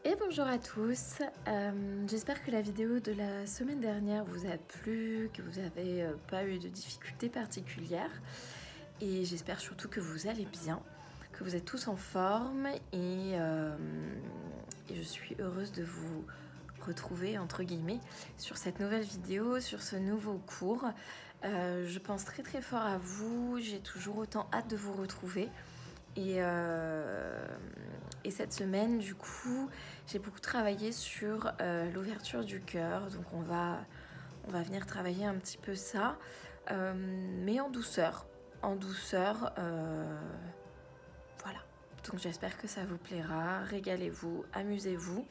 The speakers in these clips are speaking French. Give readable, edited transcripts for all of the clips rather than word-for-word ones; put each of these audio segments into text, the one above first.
Et bonjour à tous, j'espère que la vidéo de la semaine dernière vous a plu, que vous n'avez pas eu de difficultés particulières et j'espère surtout que vous allez bien, que vous êtes tous en forme et je suis heureuse de vous retrouver entre guillemets sur cette nouvelle vidéo, sur ce nouveau cours. Je pense très très fort à vous, j'ai toujours autant hâte de vous retrouver. Et cette semaine, du coup, j'ai beaucoup travaillé sur l'ouverture du cœur. Donc on va venir travailler un petit peu ça, mais en douceur. En douceur, voilà. Donc j'espère que ça vous plaira. Régalez-vous, amusez-vous.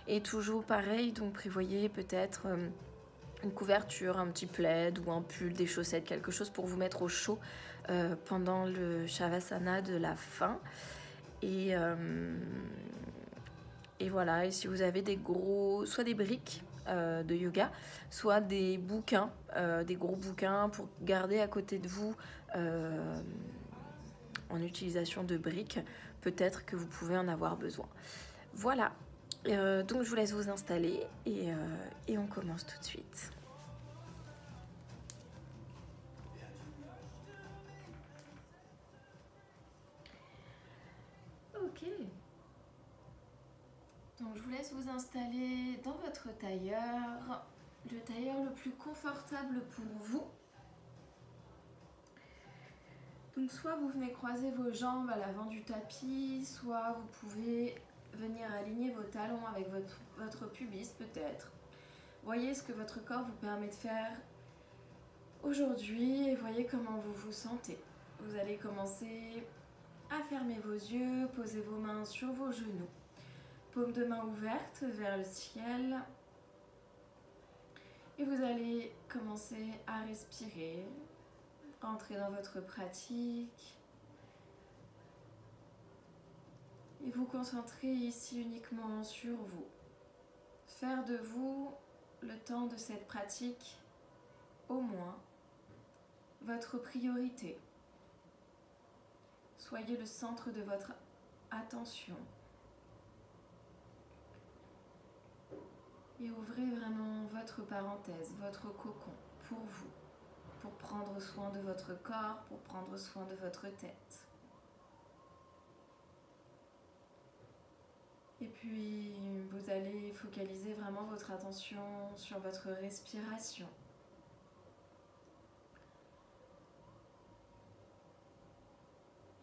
Et toujours pareil, donc prévoyez peut-être une couverture, un petit plaid ou un pull, des chaussettes, quelque chose pour vous mettre au chaud pendant le Shavasana de la fin. Et voilà, et si vous avez des gros, soit des briques de yoga, soit des bouquins, des gros bouquins pour garder à côté de vous en utilisation de briques, peut-être que vous pouvez en avoir besoin. Voilà, donc je vous laisse vous installer et on commence tout de suite. Ok. Donc je vous laisse vous installer dans votre tailleur, le tailleur le plus confortable pour vous. Donc soit vous venez croiser vos jambes à l'avant du tapis, soit vous pouvez venir aligner vos talons avec votre pubis peut-être. Voyez ce que votre corps vous permet de faire aujourd'hui et voyez comment vous vous sentez. Vous allez commencer à fermer vos yeux, poser vos mains sur vos genoux. Paume de main ouverte vers le ciel. Et vous allez commencer à respirer, rentrer dans votre pratique. Et vous concentrer ici uniquement sur vous. Faire de vous, le temps de cette pratique, au moins, votre priorité. Soyez le centre de votre attention. Et ouvrez vraiment votre parenthèse, votre cocon pour vous, pour prendre soin de votre corps, pour prendre soin de votre tête. Et puis, vous allez focaliser vraiment votre attention sur votre respiration.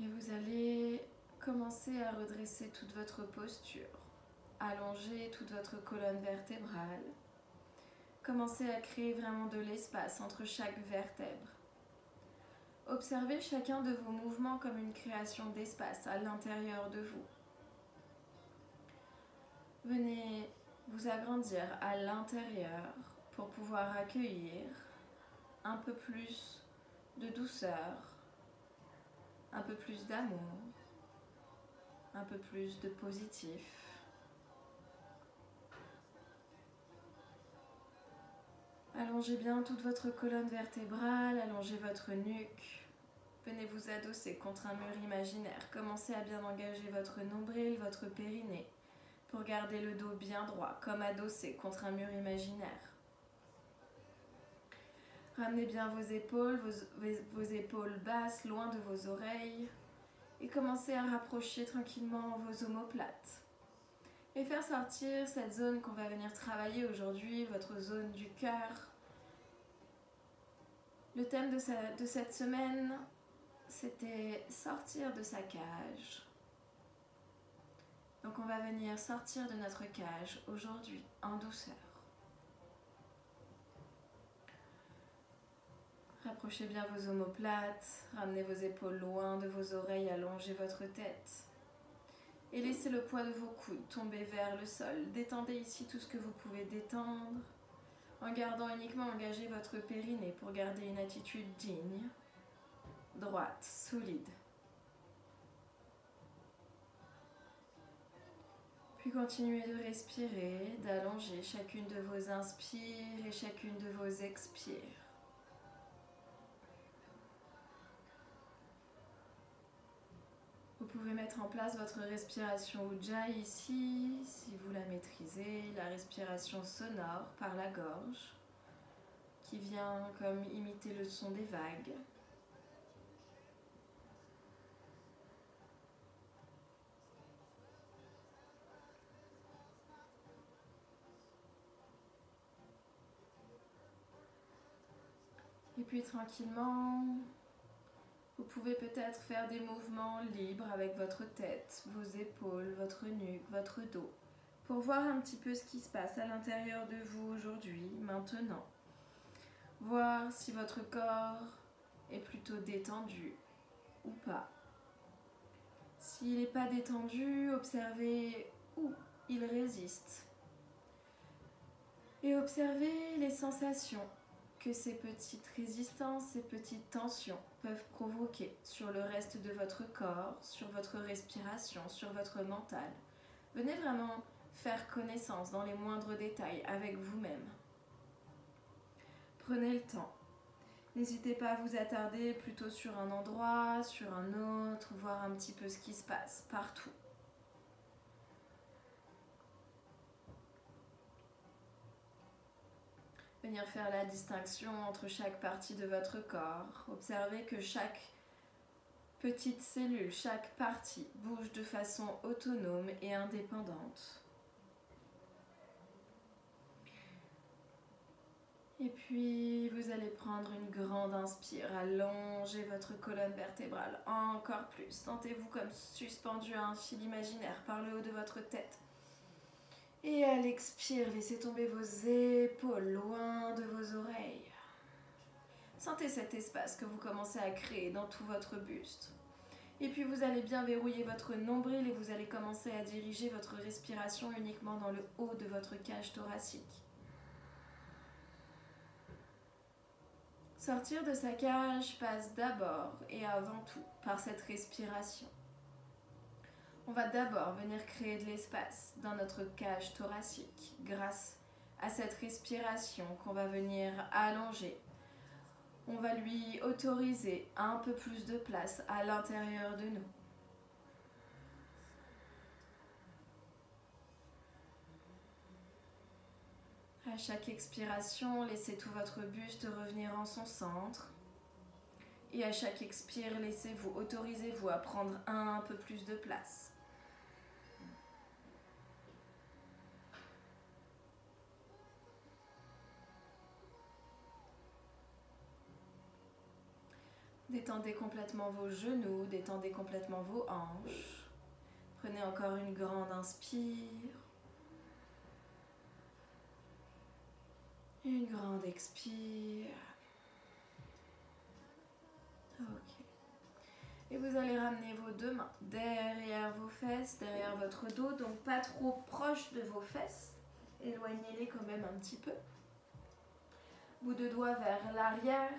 Et vous allez commencer à redresser toute votre posture, allonger toute votre colonne vertébrale. Commencez à créer vraiment de l'espace entre chaque vertèbre. Observez chacun de vos mouvements comme une création d'espace à l'intérieur de vous. Venez vous agrandir à l'intérieur pour pouvoir accueillir un peu plus de douceur, un peu plus d'amour, un peu plus de positif. Allongez bien toute votre colonne vertébrale, allongez votre nuque. Venez vous adosser contre un mur imaginaire. Commencez à bien engager votre nombril, votre périnée, pour garder le dos bien droit, comme adossé contre un mur imaginaire. Ramenez bien vos épaules basses, loin de vos oreilles. Et commencez à rapprocher tranquillement vos omoplates. Et faire sortir cette zone qu'on va venir travailler aujourd'hui, votre zone du cœur. Le thème de cette semaine, c'était sortir de sa cage. Donc on va venir sortir de notre cage aujourd'hui en douceur. Rapprochez bien vos omoplates, ramenez vos épaules loin de vos oreilles, allongez votre tête. Et laissez le poids de vos coudes tomber vers le sol. Détendez ici tout ce que vous pouvez détendre, en gardant uniquement engagé votre périnée pour garder une attitude digne, droite, solide. Puis continuez de respirer, d'allonger chacune de vos inspires et chacune de vos expires. Vous pouvez mettre en place votre respiration Ujjayi ici, si vous la maîtrisez, la respiration sonore par la gorge, qui vient comme imiter le son des vagues. Et puis tranquillement, vous pouvez peut-être faire des mouvements libres avec votre tête, vos épaules, votre nuque, votre dos, pour voir un petit peu ce qui se passe à l'intérieur de vous aujourd'hui, maintenant. Voir si votre corps est plutôt détendu ou pas. S'il n'est pas détendu, observez où il résiste. Et observez les sensations que ces petites résistances, ces petites tensions peuvent provoquer sur le reste de votre corps, sur votre respiration, sur votre mental. Venez vraiment faire connaissance dans les moindres détails avec vous-même. Prenez le temps. N'hésitez pas à vous attarder plutôt sur un endroit, sur un autre, voir un petit peu ce qui se passe partout. Venir faire la distinction entre chaque partie de votre corps. Observez que chaque petite cellule, chaque partie bouge de façon autonome et indépendante. Et puis, vous allez prendre une grande inspire, allongez votre colonne vertébrale encore plus. Sentez-vous comme suspendu à un fil imaginaire par le haut de votre tête. Et à l'expire, laissez tomber vos épaules loin de vos oreilles. Sentez cet espace que vous commencez à créer dans tout votre buste. Et puis vous allez bien verrouiller votre nombril et vous allez commencer à diriger votre respiration uniquement dans le haut de votre cage thoracique. Sortir de sa cage passe d'abord et avant tout par cette respiration. On va d'abord venir créer de l'espace dans notre cage thoracique grâce à cette respiration qu'on va venir allonger. On va lui autoriser un peu plus de place à l'intérieur de nous. À chaque expiration, laissez tout votre buste revenir en son centre. Et à chaque expire, autorisez-vous à prendre un peu plus de place. Détendez complètement vos genoux, détendez complètement vos hanches. Prenez encore une grande inspire. Une grande expire. Ok. Et vous allez ramener vos deux mains derrière vos fesses, derrière votre dos, donc pas trop proche de vos fesses. Éloignez-les quand même un petit peu. Bout de doigts vers l'arrière.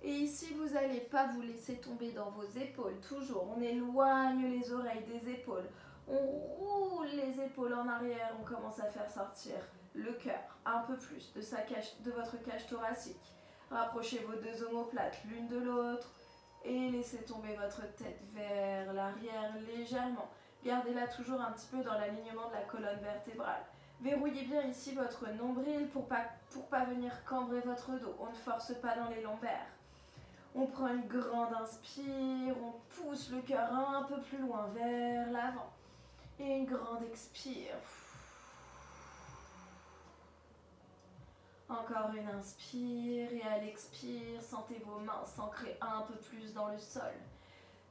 Et ici, vous n'allez pas vous laisser tomber dans vos épaules. Toujours, on éloigne les oreilles des épaules. On roule les épaules en arrière. On commence à faire sortir le cœur un peu plus de votre cage thoracique. Rapprochez vos deux omoplates l'une de l'autre. Et laissez tomber votre tête vers l'arrière légèrement. Gardez-la toujours un petit peu dans l'alignement de la colonne vertébrale. Verrouillez bien ici votre nombril pour pas venir cambrer votre dos. On ne force pas dans les lombaires. On prend une grande inspire, on pousse le cœur un peu plus loin vers l'avant. Et une grande expire. Encore une inspire et à l'expire, sentez vos mains s'ancrer un peu plus dans le sol.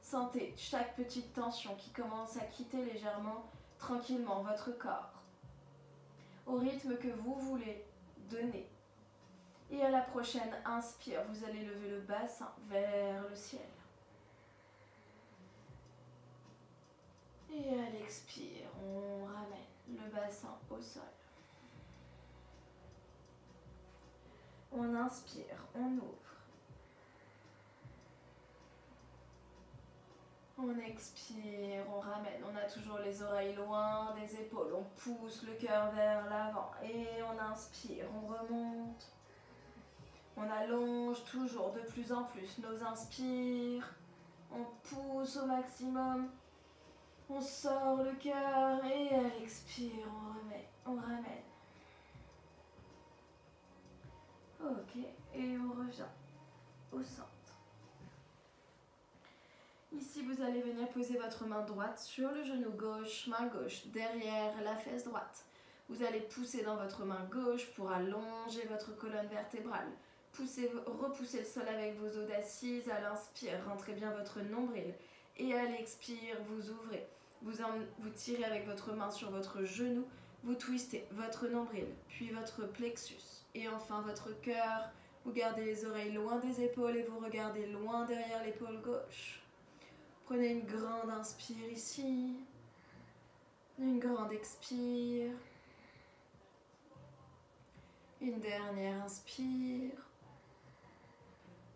Sentez chaque petite tension qui commence à quitter légèrement, tranquillement votre corps. Au rythme que vous voulez donner. Et à la prochaine inspire, vous allez lever le bassin vers le ciel. Et à l'expire, on ramène le bassin au sol. On inspire, on ouvre. On expire, on ramène. On a toujours les oreilles loin des épaules. On pousse le cœur vers l'avant. Et on inspire, on remonte. On allonge toujours de plus en plus nos inspires. On pousse au maximum. On sort le cœur et à l'expire, on ramène. Ok, et on revient au centre. Ici, vous allez venir poser votre main droite sur le genou gauche, main gauche derrière la fesse droite. Vous allez pousser dans votre main gauche pour allonger votre colonne vertébrale. Repoussez le sol avec vos os d'assise. À l'inspire, rentrez bien votre nombril. Et à l'expire, vous ouvrez. Vous tirez avec votre main sur votre genou. Vous twistez votre nombril, puis votre plexus. Et enfin votre cœur. Vous gardez les oreilles loin des épaules et vous regardez loin derrière l'épaule gauche. Prenez une grande inspire ici. Une grande expire. Une dernière inspire.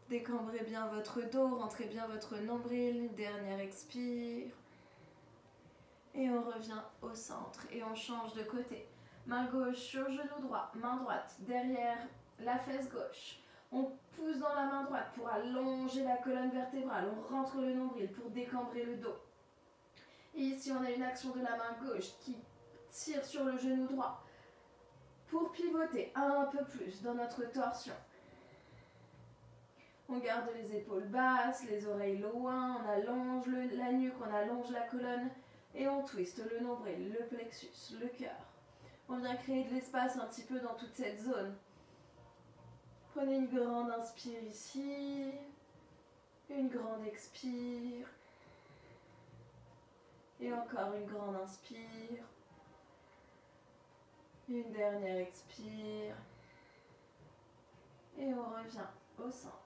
Décambrez bien votre dos, rentrez bien votre nombril. Une dernière expire. Et on revient au centre et on change de côté. Main gauche sur genou droit, main droite derrière la fesse gauche. On pousse dans la main droite pour allonger la colonne vertébrale. On rentre le nombril pour décambrer le dos. Et ici, on a une action de la main gauche qui tire sur le genou droit pour pivoter un peu plus dans notre torsion. On garde les épaules basses, les oreilles loin, on allonge la nuque, on allonge la colonne et on twiste le nombril, le plexus, le cœur. On vient créer de l'espace un petit peu dans toute cette zone. Prenez une grande inspire ici, une grande expire, et encore une grande inspire, une dernière expire, et on revient au centre.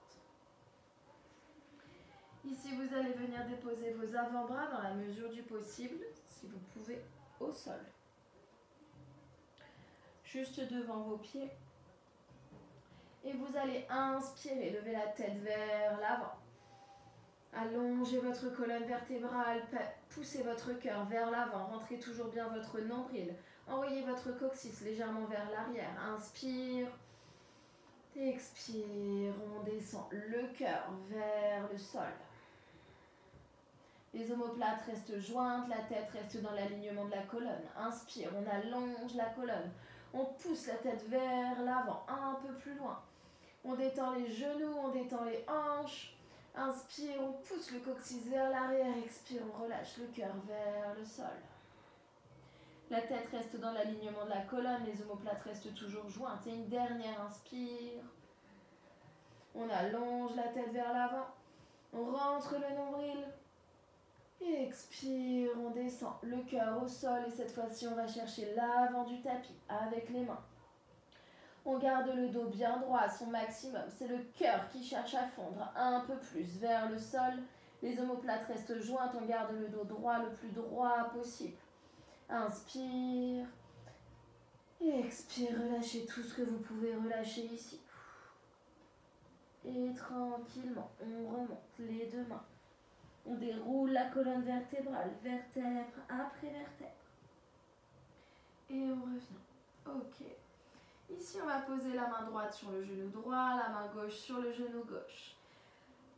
Ici, vous allez venir déposer vos avant-bras dans la mesure du possible, si vous pouvez, au sol. Juste devant vos pieds. Et vous allez inspirer, lever la tête vers l'avant. Allongez votre colonne vertébrale, poussez votre cœur vers l'avant, rentrez toujours bien votre nombril. Envoyez votre coccyx légèrement vers l'arrière. Inspire, expire, on descend le cœur vers le sol. Les omoplates restent jointes, la tête reste dans l'alignement de la colonne. Inspire, on allonge la colonne. On pousse la tête vers l'avant, un peu plus loin. On détend les genoux, on détend les hanches. Inspire, on pousse le coccyx vers l'arrière. Expire, on relâche le cœur vers le sol. La tête reste dans l'alignement de la colonne, les omoplates restent toujours jointes. Et une dernière inspire. On allonge la tête vers l'avant. On rentre le nombril. Et expire, on descend le cœur au sol. Et cette fois-ci, on va chercher l'avant du tapis avec les mains. On garde le dos bien droit à son maximum. C'est le cœur qui cherche à fondre un peu plus vers le sol. Les omoplates restent jointes. On garde le dos droit le plus droit possible. Inspire. Et expire. Relâchez tout ce que vous pouvez relâcher ici. Et tranquillement, on remonte les deux mains. On déroule la colonne vertébrale, vertèbre après vertèbre. Et on revient. Ok. Ici, on va poser la main droite sur le genou droit, la main gauche sur le genou gauche.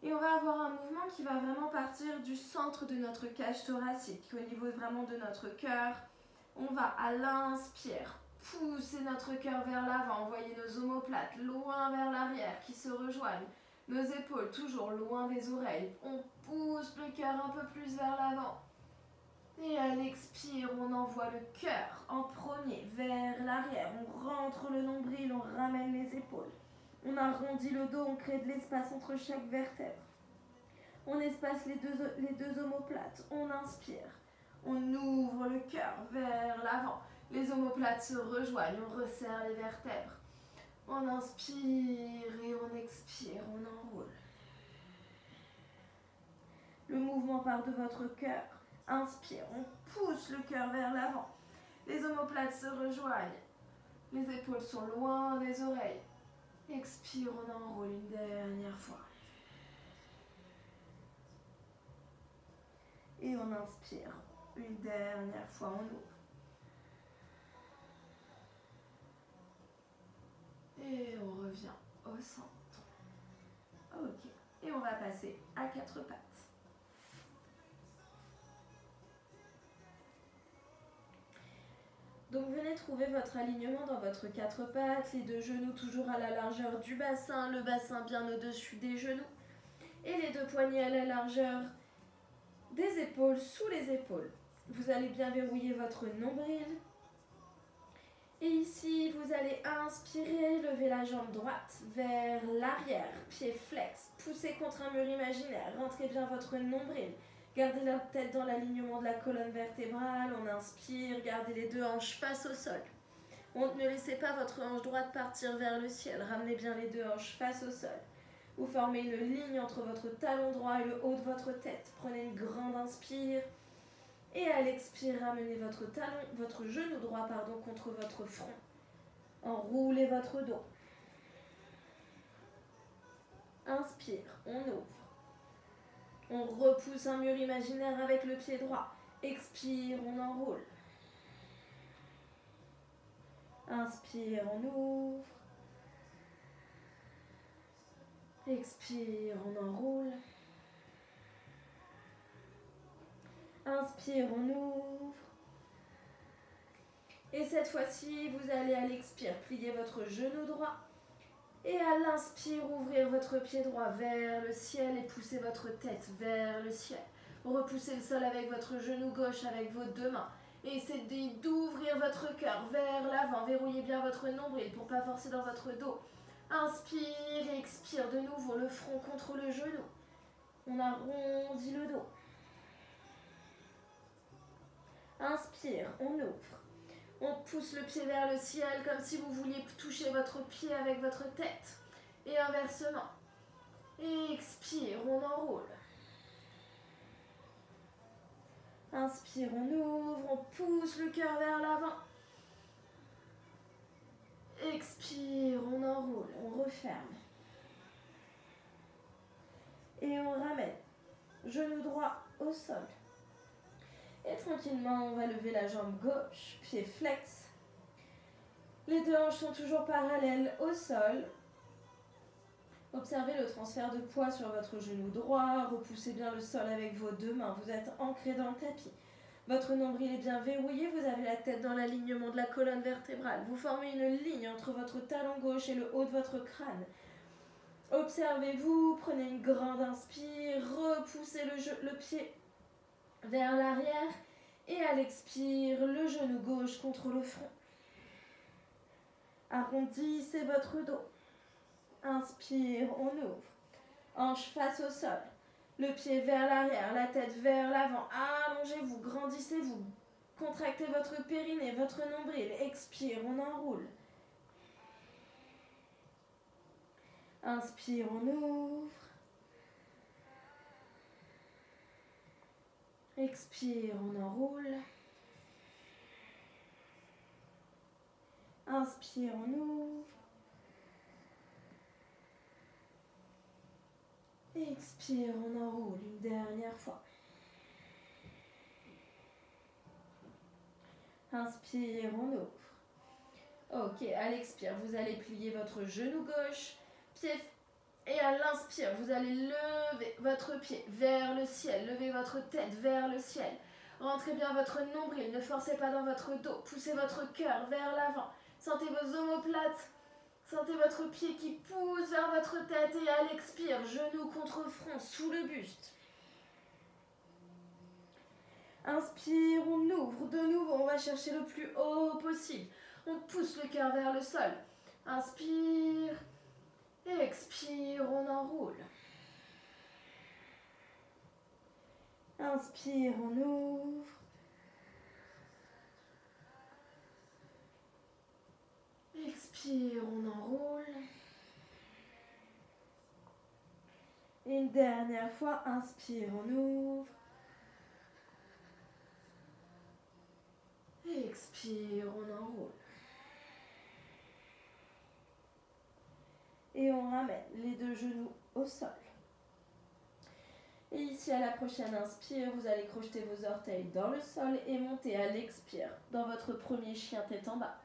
Et on va avoir un mouvement qui va vraiment partir du centre de notre cage thoracique, au niveau vraiment de notre cœur. On va, à l'inspire, pousser notre cœur vers l'avant, envoyer nos omoplates loin vers l'arrière qui se rejoignent. Nos épaules toujours loin des oreilles. On pousse le cœur un peu plus vers l'avant. Et à l'expire, on envoie le cœur en premier vers l'arrière. On rentre le nombril, on ramène les épaules. On arrondit le dos, on crée de l'espace entre chaque vertèbre. On espace les deux omoplates. On inspire. On ouvre le cœur vers l'avant. Les omoplates se rejoignent, on resserre les vertèbres. On inspire et on expire, on enroule. Le mouvement part de votre cœur. Inspire, on pousse le cœur vers l'avant. Les omoplates se rejoignent. Les épaules sont loin des oreilles. Expire, on enroule une dernière fois. Et on inspire. Une dernière fois, on ouvre. Et on revient au centre. Ok. Et on va passer à quatre pattes. Donc venez trouver votre alignement dans votre quatre pattes, les deux genoux toujours à la largeur du bassin, le bassin bien au-dessus des genoux et les deux poignets à la largeur des épaules, sous les épaules. Vous allez bien verrouiller votre nombril. Et ici, vous allez inspirer, lever la jambe droite vers l'arrière, pied flex, poussez contre un mur imaginaire, rentrez bien votre nombril. Gardez la tête dans l'alignement de la colonne vertébrale, on inspire, gardez les deux hanches face au sol. Ne laissez pas votre hanche droite partir vers le ciel, ramenez bien les deux hanches face au sol. Vous formez une ligne entre votre talon droit et le haut de votre tête. Prenez une grande inspire. Et à l'expire, ramenez votre genou droit contre votre front. Enroulez votre dos. Inspire, on ouvre. On repousse un mur imaginaire avec le pied droit. Expire, on enroule. Inspire, on ouvre. Expire, on enroule. Inspire, on ouvre. Et cette fois-ci, vous allez à l'expire plier votre genou droit. Et à l'inspire, ouvrir votre pied droit vers le ciel et pousser votre tête vers le ciel. Repoussez le sol avec votre genou gauche avec vos deux mains. Et essayez d'ouvrir votre cœur vers l'avant. Verrouillez bien votre nombril pour ne pas forcer dans votre dos. Inspire et expire de nouveau le front contre le genou. On arrondit le dos. Inspire, on ouvre. On pousse le pied vers le ciel comme si vous vouliez toucher votre pied avec votre tête. Et inversement. Et expire, on enroule. Inspire, on ouvre, on pousse le cœur vers l'avant. Expire, on enroule, on referme. Et on ramène. Genou droit au sol. Et tranquillement, on va lever la jambe gauche, pied flex. Les deux hanches sont toujours parallèles au sol. Observez le transfert de poids sur votre genou droit. Repoussez bien le sol avec vos deux mains. Vous êtes ancré dans le tapis. Votre nombril est bien verrouillé. Vous avez la tête dans l'alignement de la colonne vertébrale. Vous formez une ligne entre votre talon gauche et le haut de votre crâne. Observez-vous. Prenez une grande inspire. Repoussez le pied vers l'arrière. Et à l'expire, le genou gauche contre le front. Arrondissez votre dos. Inspire, on ouvre. Hanche face au sol. Le pied vers l'arrière, la tête vers l'avant. Allongez-vous, grandissez-vous. Contractez votre périnée, votre nombril. Expire, on enroule. Inspire, on ouvre. Expire, on enroule. Inspire, on ouvre. Expire, on enroule une dernière fois. Inspire, on ouvre. Ok, à l'expire, vous allez plier votre genou gauche, pied. Et à l'inspire, vous allez lever votre pied vers le ciel. Levez votre tête vers le ciel. Rentrez bien votre nombril, ne forcez pas dans votre dos. Poussez votre cœur vers l'avant. Sentez vos omoplates. Sentez votre pied qui pousse vers votre tête et à l'expire, genou contre front, sous le buste. Inspire, on ouvre de nouveau, on va chercher le plus haut possible. On pousse le cœur vers le sol. Inspire, expire, on enroule. Inspire, on ouvre. Expire, on enroule. Et une dernière fois, inspire, on ouvre. Expire, on enroule. Et on ramène les deux genoux au sol. Et ici, à la prochaine inspire, vous allez crocheter vos orteils dans le sol et monter à l'expire dans votre premier chien tête en bas.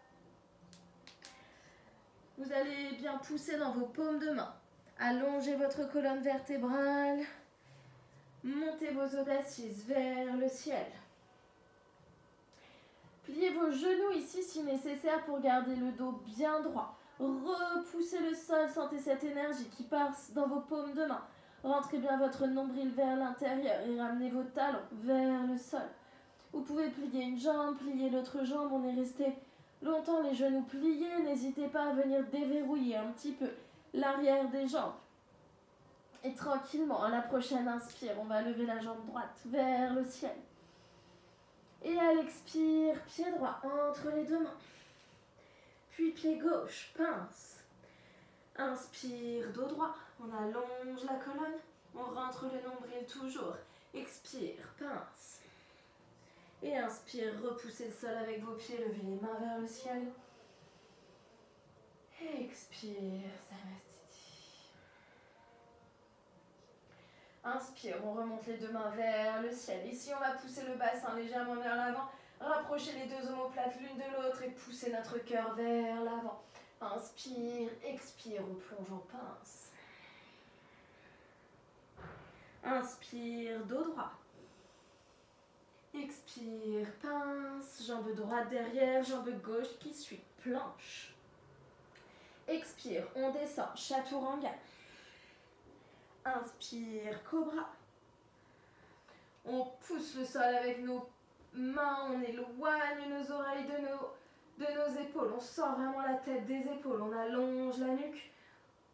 Vous allez bien pousser dans vos paumes de main. Allongez votre colonne vertébrale. Montez vos audacieuses vers le ciel. Pliez vos genoux ici si nécessaire pour garder le dos bien droit. Repoussez le sol, sentez cette énergie qui passe dans vos paumes de main. Rentrez bien votre nombril vers l'intérieur et ramenez vos talons vers le sol. Vous pouvez plier une jambe, plier l'autre jambe, on est resté longtemps les genoux pliés. N'hésitez pas à venir déverrouiller un petit peu l'arrière des jambes. Et tranquillement, à la prochaine inspire, on va lever la jambe droite vers le ciel. Et à l'expire, pied droit entre les deux mains. Puis pied gauche, pince. Inspire, dos droit, on allonge la colonne. On rentre le nombril toujours. Expire, pince. Et inspire, repoussez le sol avec vos pieds, levez les mains vers le ciel. Expire, Samastiti. Inspire, on remonte les deux mains vers le ciel. Ici, on va pousser le bassin légèrement vers l'avant. Rapprochez les deux omoplates l'une de l'autre et poussez notre cœur vers l'avant. Inspire, expire, on plonge en pince. Inspire, dos droit. Expire, pince, jambe droite derrière, jambe gauche qui suit, planche. Expire, on descend, chaturanga. Inspire, cobra. On pousse le sol avec nos mains, on éloigne nos oreilles de nos épaules. On sort vraiment la tête des épaules, on allonge la nuque.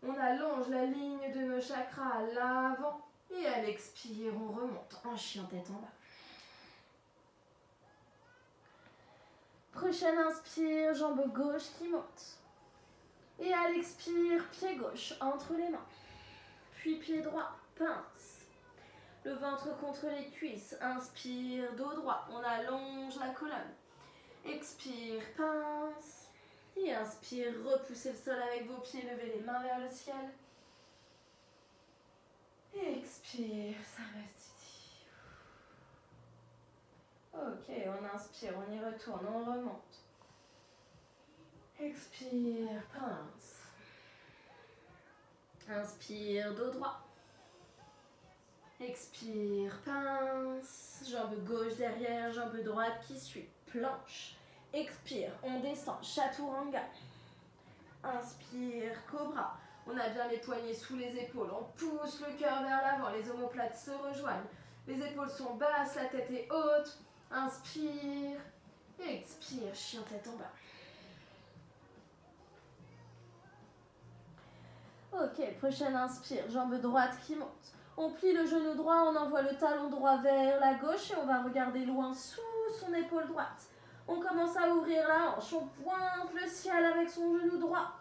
On allonge la ligne de nos chakras à l'avant. Et à l'expire, on remonte en chien tête en bas. Prochaine inspire, jambe gauche qui monte. Et à l'expire, pied gauche entre les mains. Puis pied droit, pince. Le ventre contre les cuisses. Inspire, dos droit. On allonge la colonne. Expire, pince. Et inspire, repoussez le sol avec vos pieds. Levez les mains vers le ciel. Et expire, Samastiti. Ok, on inspire, on y retourne, on remonte. Expire, pince. Inspire, dos droit. Expire, pince. Jambe gauche derrière, jambe droite qui suit, planche. Expire, on descend, chaturanga. Inspire, cobra. On a bien les poignets sous les épaules. On pousse le cœur vers l'avant. Les omoplates se rejoignent. Les épaules sont basses, la tête est haute. Inspire. Expire, chien tête en bas. Ok, prochaine inspire. Jambe droite qui monte. On plie le genou droit, on envoie le talon droit vers la gauche et on va regarder loin sous son épaule droite. On commence à ouvrir la hanche. On pointe le ciel avec son genou droit.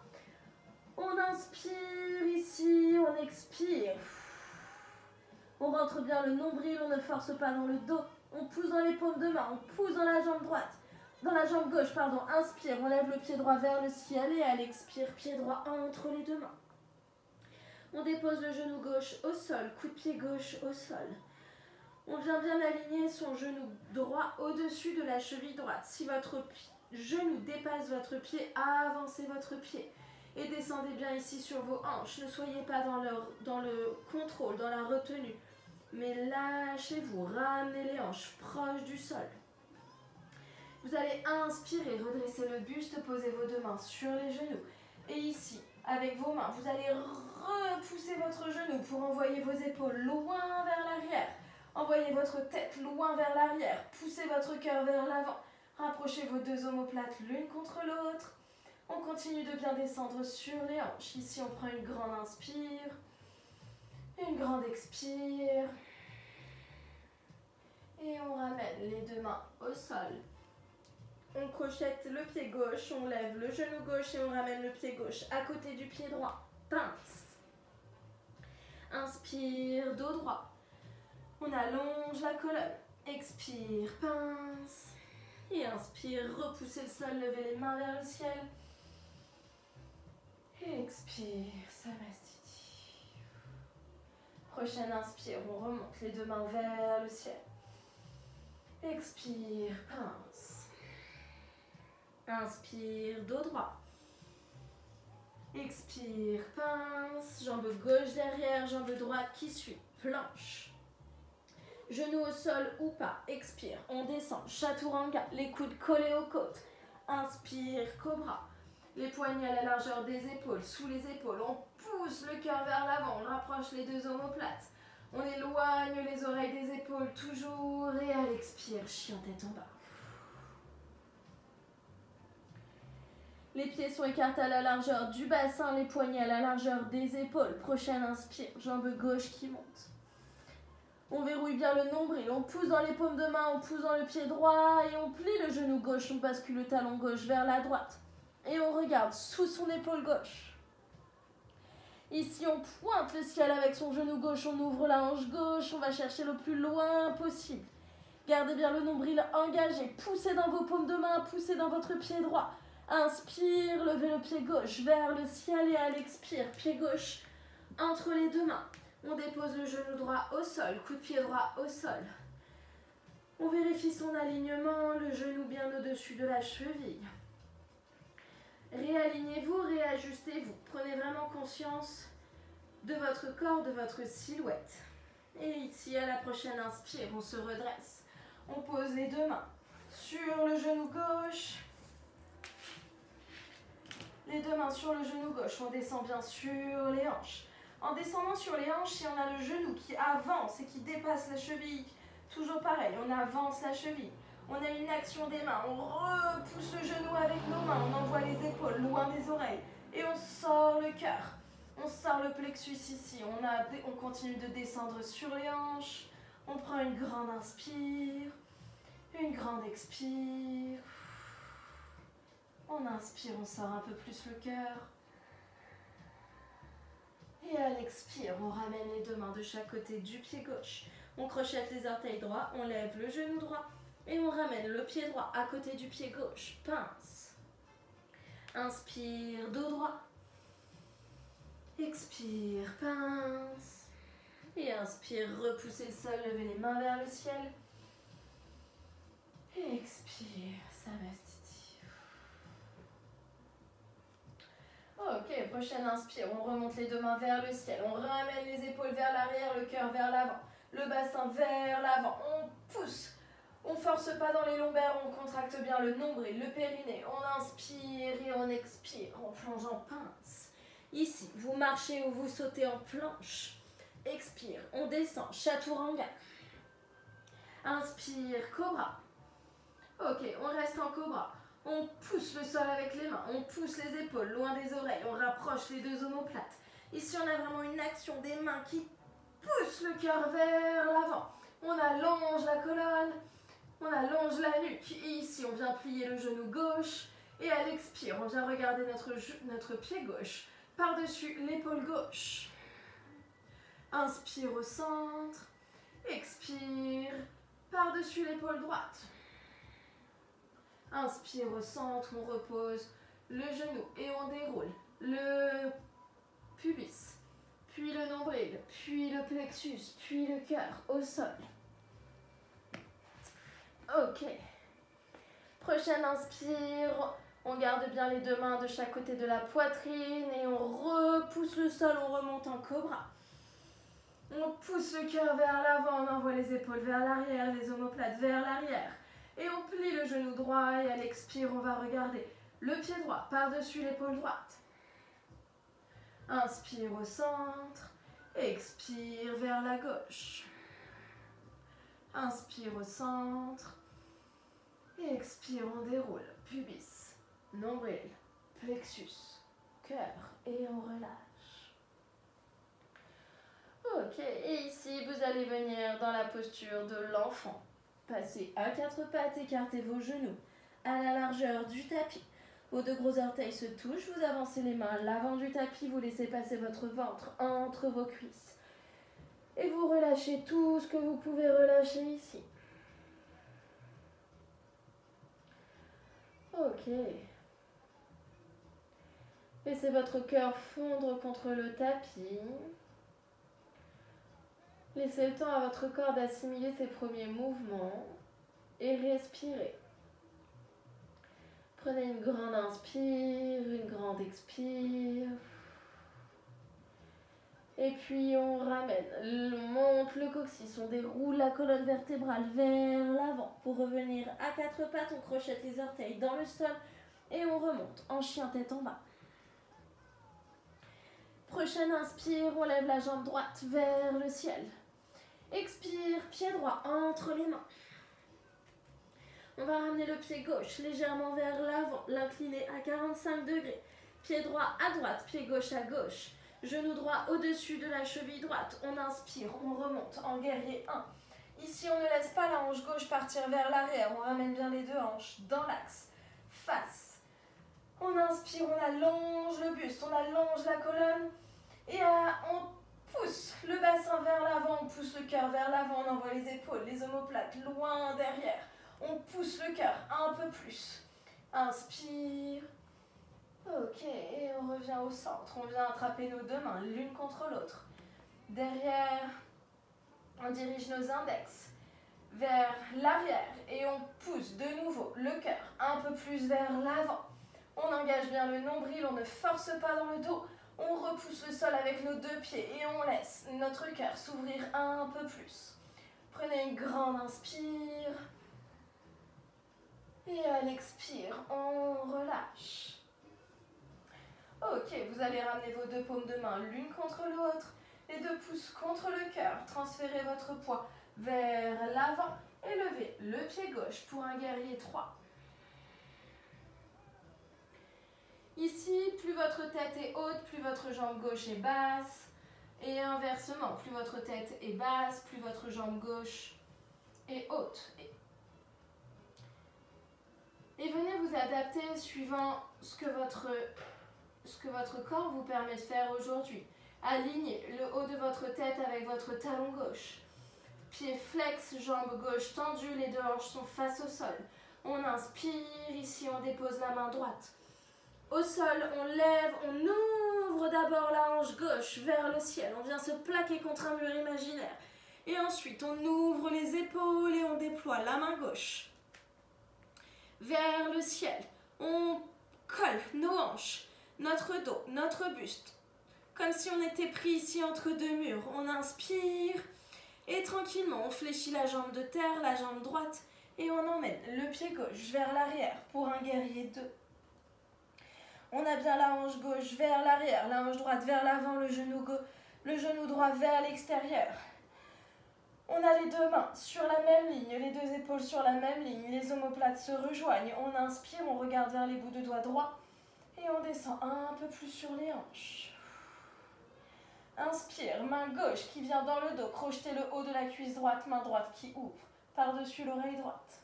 On inspire ici, on expire. On rentre bien le nombril, on ne force pas dans le dos. On pousse dans les paumes de main, on pousse dans la jambe droite. Dans la jambe gauche, pardon. Inspire, on lève le pied droit vers le ciel et à l'expire, pied droit entre les deux mains. On dépose le genou gauche au sol, coup de pied gauche au sol. On vient bien aligner son genou droit au-dessus de la cheville droite. Si votre genou dépasse votre pied, avancez votre pied. Et descendez bien ici sur vos hanches. Ne soyez pas dans le contrôle, dans la retenue. Mais lâchez-vous, ramenez les hanches proches du sol. Vous allez inspirer, redresser le buste, posez vos deux mains sur les genoux. Et ici, avec vos mains, vous allez repousser votre genou pour envoyer vos épaules loin vers l'arrière. Envoyez votre tête loin vers l'arrière. Poussez votre cœur vers l'avant. Rapprochez vos deux omoplates l'une contre l'autre. On continue de bien descendre sur les hanches. Ici, on prend une grande inspire, une grande expire. Et on ramène les deux mains au sol. On crochette le pied gauche, on lève le genou gauche et on ramène le pied gauche à côté du pied droit. Pince. Inspire, dos droit. On allonge la colonne. Expire, pince. Et inspire, repoussez le sol, levez les mains vers le ciel. Expire, Samastiti. Prochaine inspire, on remonte les deux mains vers le ciel. Expire, pince. Inspire, dos droit. Expire, pince. Jambe gauche derrière, jambe droite qui suit, planche. Genoux au sol ou pas. Expire. On descend. Chaturanga. Les coudes collés aux côtes. Inspire. Cobra. Les poignets à la largeur des épaules. Sous les épaules. On pousse le cœur vers l'avant. On rapproche les deux omoplates. On éloigne les oreilles des épaules toujours. Et à l'expire, chien tête en bas. Les pieds sont écartés à la largeur du bassin, les poignets à la largeur des épaules. Prochaine inspire, jambe gauche qui monte. On verrouille bien le nombril, on pousse dans les paumes de main, on pousse dans le pied droit et on plie le genou gauche, on bascule le talon gauche vers la droite. Et on regarde sous son épaule gauche. Ici, on pointe le ciel avec son genou gauche, on ouvre la hanche gauche, on va chercher le plus loin possible. Gardez bien le nombril engagé, poussez dans vos paumes de main, poussez dans votre pied droit. Inspire, levez le pied gauche vers le ciel et à l'expire, pied gauche entre les deux mains. On dépose le genou droit au sol, coup de pied droit au sol. On vérifie son alignement, le genou bien au-dessus de la cheville. Réalignez-vous, réajustez-vous. Prenez vraiment conscience de votre corps, de votre silhouette. Et ici, à la prochaine inspire, on se redresse. On pose les deux mains sur le genou gauche. Les deux mains sur le genou gauche, on descend bien sur les hanches. En descendant sur les hanches, si on a le genou qui avance et qui dépasse la cheville, toujours pareil, on avance la cheville. On a une action des mains, on repousse le genou avec nos mains, on envoie les épaules loin des oreilles et on sort le cœur. On sort le plexus ici, on continue de descendre sur les hanches. On prend une grande inspire, une grande expire. On inspire, on sort un peu plus le cœur. Et à l'expire, on ramène les deux mains de chaque côté du pied gauche. On crochette les orteils droits, on lève le genou droit et on ramène le pied droit à côté du pied gauche. Pince. Inspire, dos droit. Expire, pince. Et inspire, repoussez le sol, levez les mains vers le ciel. Et expire, Samastiti. Ok, prochaine inspire, on remonte les deux mains vers le ciel, on ramène les épaules vers l'arrière, le cœur vers l'avant, le bassin vers l'avant, on pousse, on force pas dans les lombaires, on contracte bien le nombril, le périnée, on inspire et on expire, on plonge en pince. Ici, vous marchez ou vous sautez en planche, expire, on descend, chaturanga, inspire, cobra, ok, on reste en cobra. On pousse le sol avec les mains, on pousse les épaules loin des oreilles, on rapproche les deux omoplates. Ici, on a vraiment une action des mains qui pousse le cœur vers l'avant. On allonge la colonne, on allonge la nuque. Et ici, on vient plier le genou gauche. Et à l'expire, on vient regarder notre pied gauche par-dessus l'épaule gauche. Inspire au centre, expire par-dessus l'épaule droite. Inspire au centre, on repose le genou et on déroule le pubis, puis le nombril, puis le plexus, puis le cœur au sol. Ok. Prochaine inspire, on garde bien les deux mains de chaque côté de la poitrine et on repousse le sol, on remonte en cobra. On pousse le cœur vers l'avant, on envoie les épaules vers l'arrière, les omoplates vers l'arrière. Et on plie le genou droit et à l'expire, on va regarder le pied droit par-dessus l'épaule droite. Inspire au centre, expire vers la gauche. Inspire au centre, et expire, on déroule. Pubis, nombril, plexus, cœur et on relâche. Ok, et ici, vous allez venir dans la posture de l'enfant. Passez à quatre pattes, écartez vos genoux à la largeur du tapis. Vos deux gros orteils se touchent, vous avancez les mains à l'avant du tapis, vous laissez passer votre ventre entre vos cuisses. Et vous relâchez tout ce que vous pouvez relâcher ici. Ok. Laissez votre cœur fondre contre le tapis. Laissez le temps à votre corps d'assimiler ses premiers mouvements et respirez. Prenez une grande inspire, une grande expire. Et puis on ramène, on monte le coccyx, on déroule la colonne vertébrale vers l'avant. Pour revenir à quatre pattes, on crochette les orteils dans le sol et on remonte en chien tête en bas. Prochaine inspire, on lève la jambe droite vers le ciel. Expire, pied droit entre les mains. On va ramener le pied gauche légèrement vers l'avant, l'incliner à 45 degrés. Pied droit à droite, pied gauche à gauche. Genou droit au-dessus de la cheville droite. On inspire, on remonte en guerrier 1. Ici, on ne laisse pas la hanche gauche partir vers l'arrière. On ramène bien les deux hanches dans l'axe. Face. On inspire, on allonge le buste, on allonge la colonne. Et on pousse le bassin vers l'avant, on pousse le cœur vers l'avant. On envoie les épaules, les omoplates loin derrière. On pousse le cœur un peu plus. Inspire. Ok, et on revient au centre. On vient attraper nos deux mains l'une contre l'autre. Derrière, on dirige nos index vers l'arrière et on pousse de nouveau le cœur un peu plus vers l'avant. On engage bien le nombril, on ne force pas dans le dos. On repousse le sol avec nos deux pieds et on laisse notre cœur s'ouvrir un peu plus. Prenez une grande inspire. Et à l'expire, on relâche. Ok, vous allez ramener vos deux paumes de main l'une contre l'autre, les deux pouces contre le cœur. Transférez votre poids vers l'avant et levez le pied gauche pour un guerrier 3. Ici, plus votre tête est haute, plus votre jambe gauche est basse. Et inversement, plus votre tête est basse, plus votre jambe gauche est haute. Et venez vous adapter suivant ce que votre corps vous permet de faire aujourd'hui. Alignez le haut de votre tête avec votre talon gauche. Pied flex, jambe gauche tendue, les deux hanches sont face au sol. On inspire, ici on dépose la main droite. Au sol, on lève, on ouvre d'abord la hanche gauche vers le ciel. On vient se plaquer contre un mur imaginaire. Et ensuite, on ouvre les épaules et on déploie la main gauche vers le ciel. On colle nos hanches, notre dos, notre buste, comme si on était pris ici entre deux murs. On inspire et tranquillement, on fléchit la jambe de terre, la jambe droite et on emmène le pied gauche vers l'arrière pour un guerrier 2. On a bien la hanche gauche vers l'arrière, la hanche droite vers l'avant, le genou droit vers l'extérieur. On a les deux mains sur la même ligne, les deux épaules sur la même ligne, les omoplates se rejoignent. On inspire, on regarde vers les bouts de doigts droits et on descend un peu plus sur les hanches. Inspire, main gauche qui vient dans le dos, crochetez le haut de la cuisse droite, main droite qui ouvre par-dessus l'oreille droite.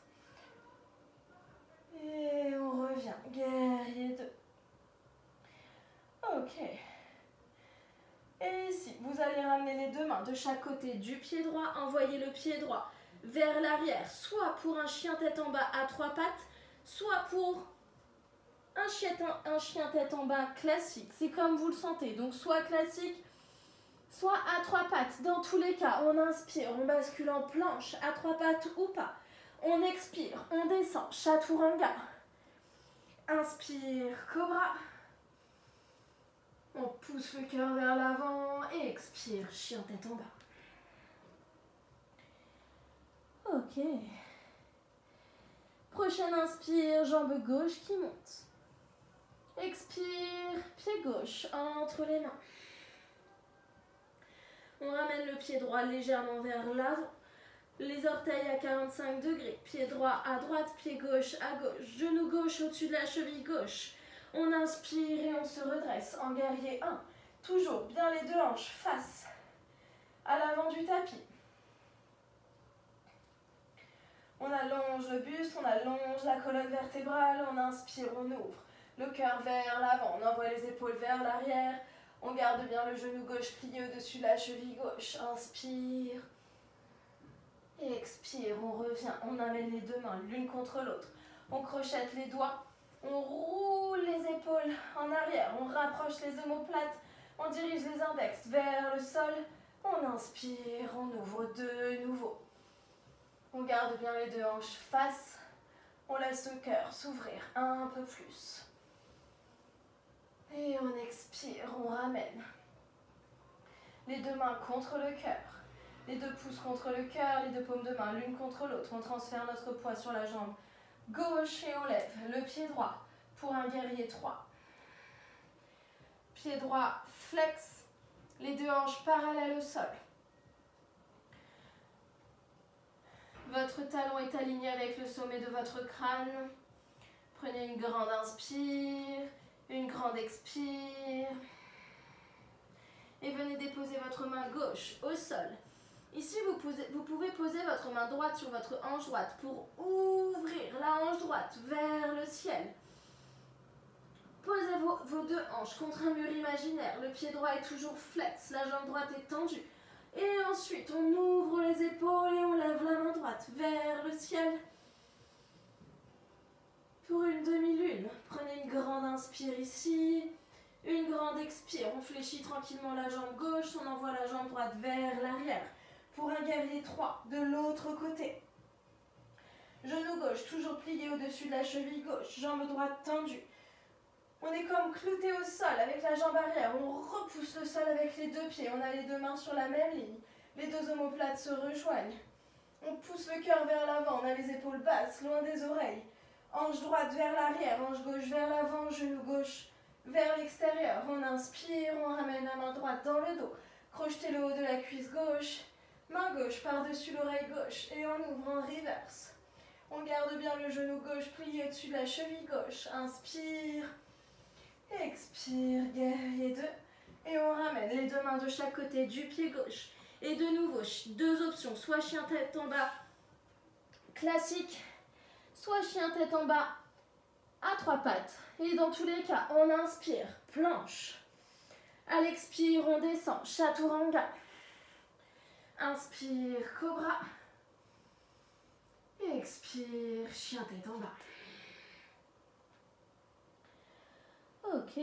Et on revient, guerrier 2. Ok. Et ici, vous allez ramener les deux mains de chaque côté du pied droit, envoyer le pied droit vers l'arrière, soit pour un chien tête en bas à 3 pattes, soit pour un chien tête en bas classique. C'est comme vous le sentez, donc soit classique, soit à 3 pattes. Dans tous les cas, on inspire, on bascule en planche, à 3 pattes ou pas. On expire, on descend, chaturanga. Inspire, cobra. On pousse le cœur vers l'avant et expire, chien tête en bas. Ok. Prochaine inspire, jambe gauche qui monte. Expire, pied gauche entre les mains. On ramène le pied droit légèrement vers l'avant. Les orteils à 45 degrés. Pied droit à droite, pied gauche à gauche. Genou gauche au-dessus de la cheville gauche. On inspire et on se redresse en guerrier 1. Toujours bien les deux hanches face à l'avant du tapis. On allonge le buste, on allonge la colonne vertébrale. On inspire, on ouvre le cœur vers l'avant. On envoie les épaules vers l'arrière. On garde bien le genou gauche plié au-dessus de la cheville gauche. Inspire. Et expire, on revient. On amène les deux mains l'une contre l'autre. On crochette les doigts. On roule les épaules en arrière, on rapproche les omoplates, on dirige les index vers le sol, on inspire, on ouvre de nouveau. On garde bien les deux hanches face, on laisse le cœur s'ouvrir un peu plus. Et on expire, on ramène Les deux mains contre le cœur. Les deux pouces contre le cœur, les deux paumes de main l'une contre l'autre. On transfère notre poids sur la jambe gauche et on lève le pied droit pour un guerrier 3. Pied droit, flex. Les deux hanches parallèles au sol. Votre talon est aligné avec le sommet de votre crâne. Prenez une grande inspire, une grande expire. Et venez déposer votre main gauche au sol. Ici, vous pouvez poser votre main droite sur votre hanche droite pour ouvrir la hanche droite vers le ciel. Posez vos deux hanches contre un mur imaginaire. Le pied droit est toujours flex, la jambe droite est tendue. Et ensuite, on ouvre les épaules et on lève la main droite vers le ciel. Pour une demi-lune, prenez une grande inspire ici, une grande expire. On fléchit tranquillement la jambe gauche, on envoie la jambe droite vers l'arrière. Pour un guerrier 3, de l'autre côté. Genou gauche, toujours plié au-dessus de la cheville gauche, jambe droite tendue. On est comme clouté au sol avec la jambe arrière. On repousse le sol avec les deux pieds. On a les deux mains sur la même ligne. Les deux omoplates se rejoignent. On pousse le cœur vers l'avant. On a les épaules basses, loin des oreilles. Hanche droite vers l'arrière, hanche gauche vers l'avant, genou gauche vers l'extérieur. On inspire, on ramène la main droite dans le dos. Crochetez le haut de la cuisse gauche. Main gauche par-dessus l'oreille gauche. Et on ouvre en reverse. On garde bien le genou gauche plié au-dessus de la cheville gauche. Inspire. Expire, guerrier 2. Et on ramène les deux mains de chaque côté du pied gauche. Et de nouveau, deux options. Soit chien tête en bas, classique. Soit chien tête en bas, à trois pattes. Et dans tous les cas, on inspire, planche. À l'expire, on descend, chaturanga. Inspire, cobra. Expire, chien tête en bas. Ok.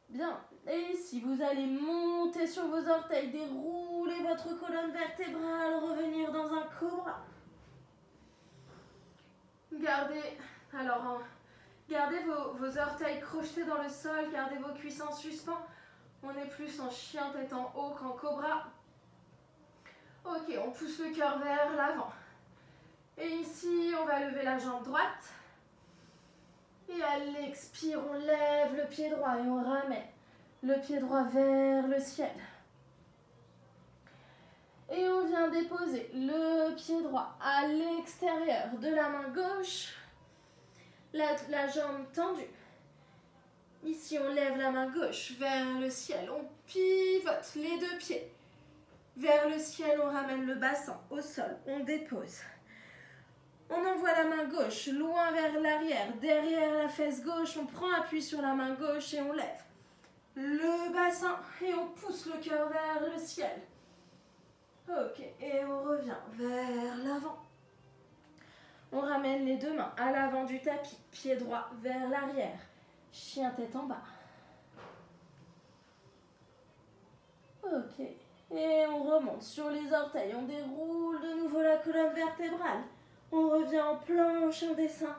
Bien. Et ici, vous allez monter sur vos orteils, dérouler votre colonne vertébrale, revenir dans un cobra. Gardez vos orteils crochetés dans le sol, gardez vos cuisses en suspens. On est plus en chien tête en haut qu'en cobra. Ok, on pousse le cœur vers l'avant. Et ici, on va lever la jambe droite. Et à l'expire, on lève le pied droit et on ramène le pied droit vers le ciel. Et on vient déposer le pied droit à l'extérieur de la main gauche. La jambe tendue. Ici, on lève la main gauche vers le ciel. On pivote les deux pieds. Vers le ciel, on ramène le bassin au sol. On dépose. On envoie la main gauche loin vers l'arrière. Derrière la fesse gauche, on prend appui sur la main gauche et on lève le bassin. Et on pousse le cœur vers le ciel. Ok, et on revient vers l'avant. On ramène les deux mains à l'avant du tapis. Pied droit vers l'arrière. Chien tête en bas. Ok. Et on remonte sur les orteils. On déroule de nouveau la colonne vertébrale. On revient en planche, on descend.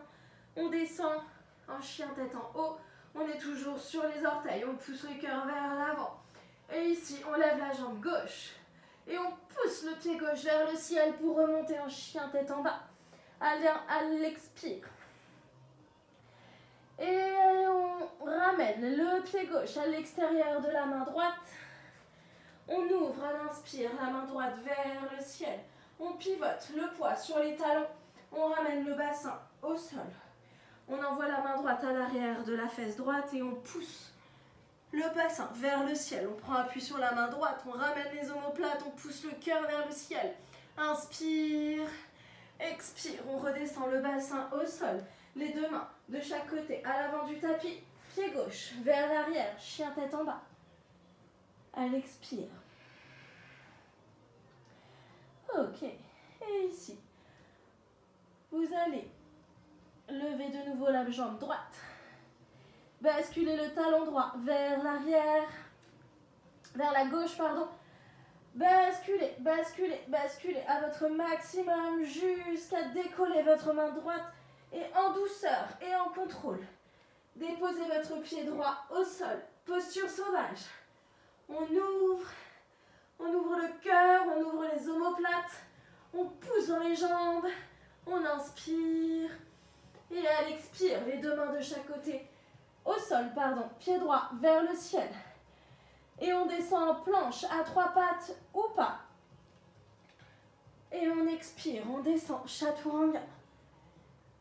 On descend en chien tête en haut. On est toujours sur les orteils. On pousse le cœur vers l'avant. Et ici, on lève la jambe gauche. Et on pousse le pied gauche vers le ciel pour remonter en chien tête en bas. À l'expire. Et on ramène le pied gauche à l'extérieur de la main droite. On ouvre à l'inspire la main droite vers le ciel. On pivote le poids sur les talons. On ramène le bassin au sol. On envoie la main droite à l'arrière de la fesse droite et on pousse le bassin vers le ciel. On prend appui sur la main droite. On ramène les omoplates. On pousse le cœur vers le ciel. Inspire. Expire. On redescend le bassin au sol. Les deux mains de chaque côté à l'avant du tapis. Pied gauche vers l'arrière. Chien tête en bas. À l'expire. Ok. Et ici, vous allez lever de nouveau la jambe droite. Basculez le talon droit vers l'arrière. Vers la gauche, pardon. Basculez, basculez, basculez à votre maximum jusqu'à décoller votre main droite et en douceur et en contrôle. Déposez votre pied droit au sol. Posture sauvage. On ouvre le cœur, on ouvre les omoplates, on pousse dans les jambes, on inspire et à l'expire, les deux mains de chaque côté. Au sol, pardon, pied droit vers le ciel. Et on descend en planche à 3 pattes ou pas. Et on expire, on descend, chaturanga.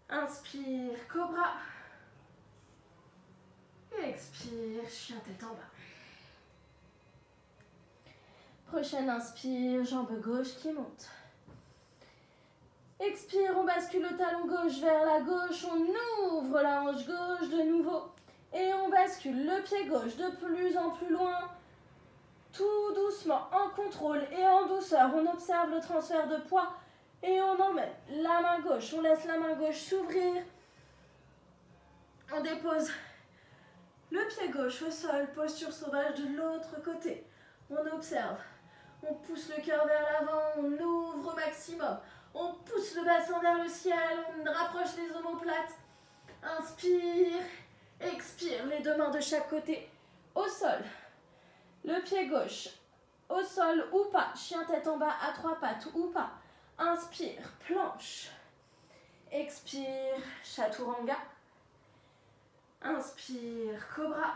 Inspire, cobra. Et expire, chien tête en bas. Prochaine inspire, jambe gauche qui monte. Expire, on bascule le talon gauche vers la gauche, on ouvre la hanche gauche de nouveau. Et on bascule le pied gauche de plus en plus loin. Tout doucement, en contrôle et en douceur, on observe le transfert de poids et on emmène la main gauche. On laisse la main gauche s'ouvrir. On dépose le pied gauche au sol, posture sauvage de l'autre côté. On observe. On pousse le cœur vers l'avant, on ouvre au maximum. On pousse le bassin vers le ciel, on rapproche les omoplates. Inspire, expire, les deux mains de chaque côté. Au sol, le pied gauche, au sol ou pas. Chien tête en bas à 3 pattes ou pas. Inspire, planche. Expire, chaturanga. Inspire, cobra.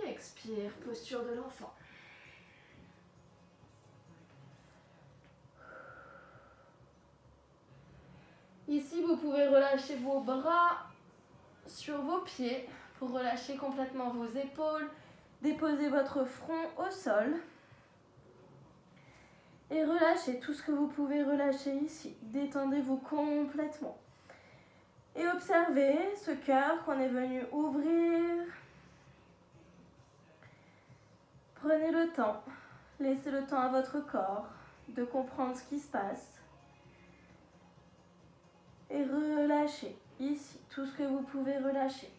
Et expire, posture de l'enfant. Ici, vous pouvez relâcher vos bras sur vos pieds pour relâcher complètement vos épaules. Déposez votre front au sol. Et relâchez tout ce que vous pouvez relâcher ici. Détendez-vous complètement. Et observez ce cœur qu'on est venu ouvrir. Prenez le temps. Laissez le temps à votre corps de comprendre ce qui se passe. Et relâchez ici tout ce que vous pouvez relâcher.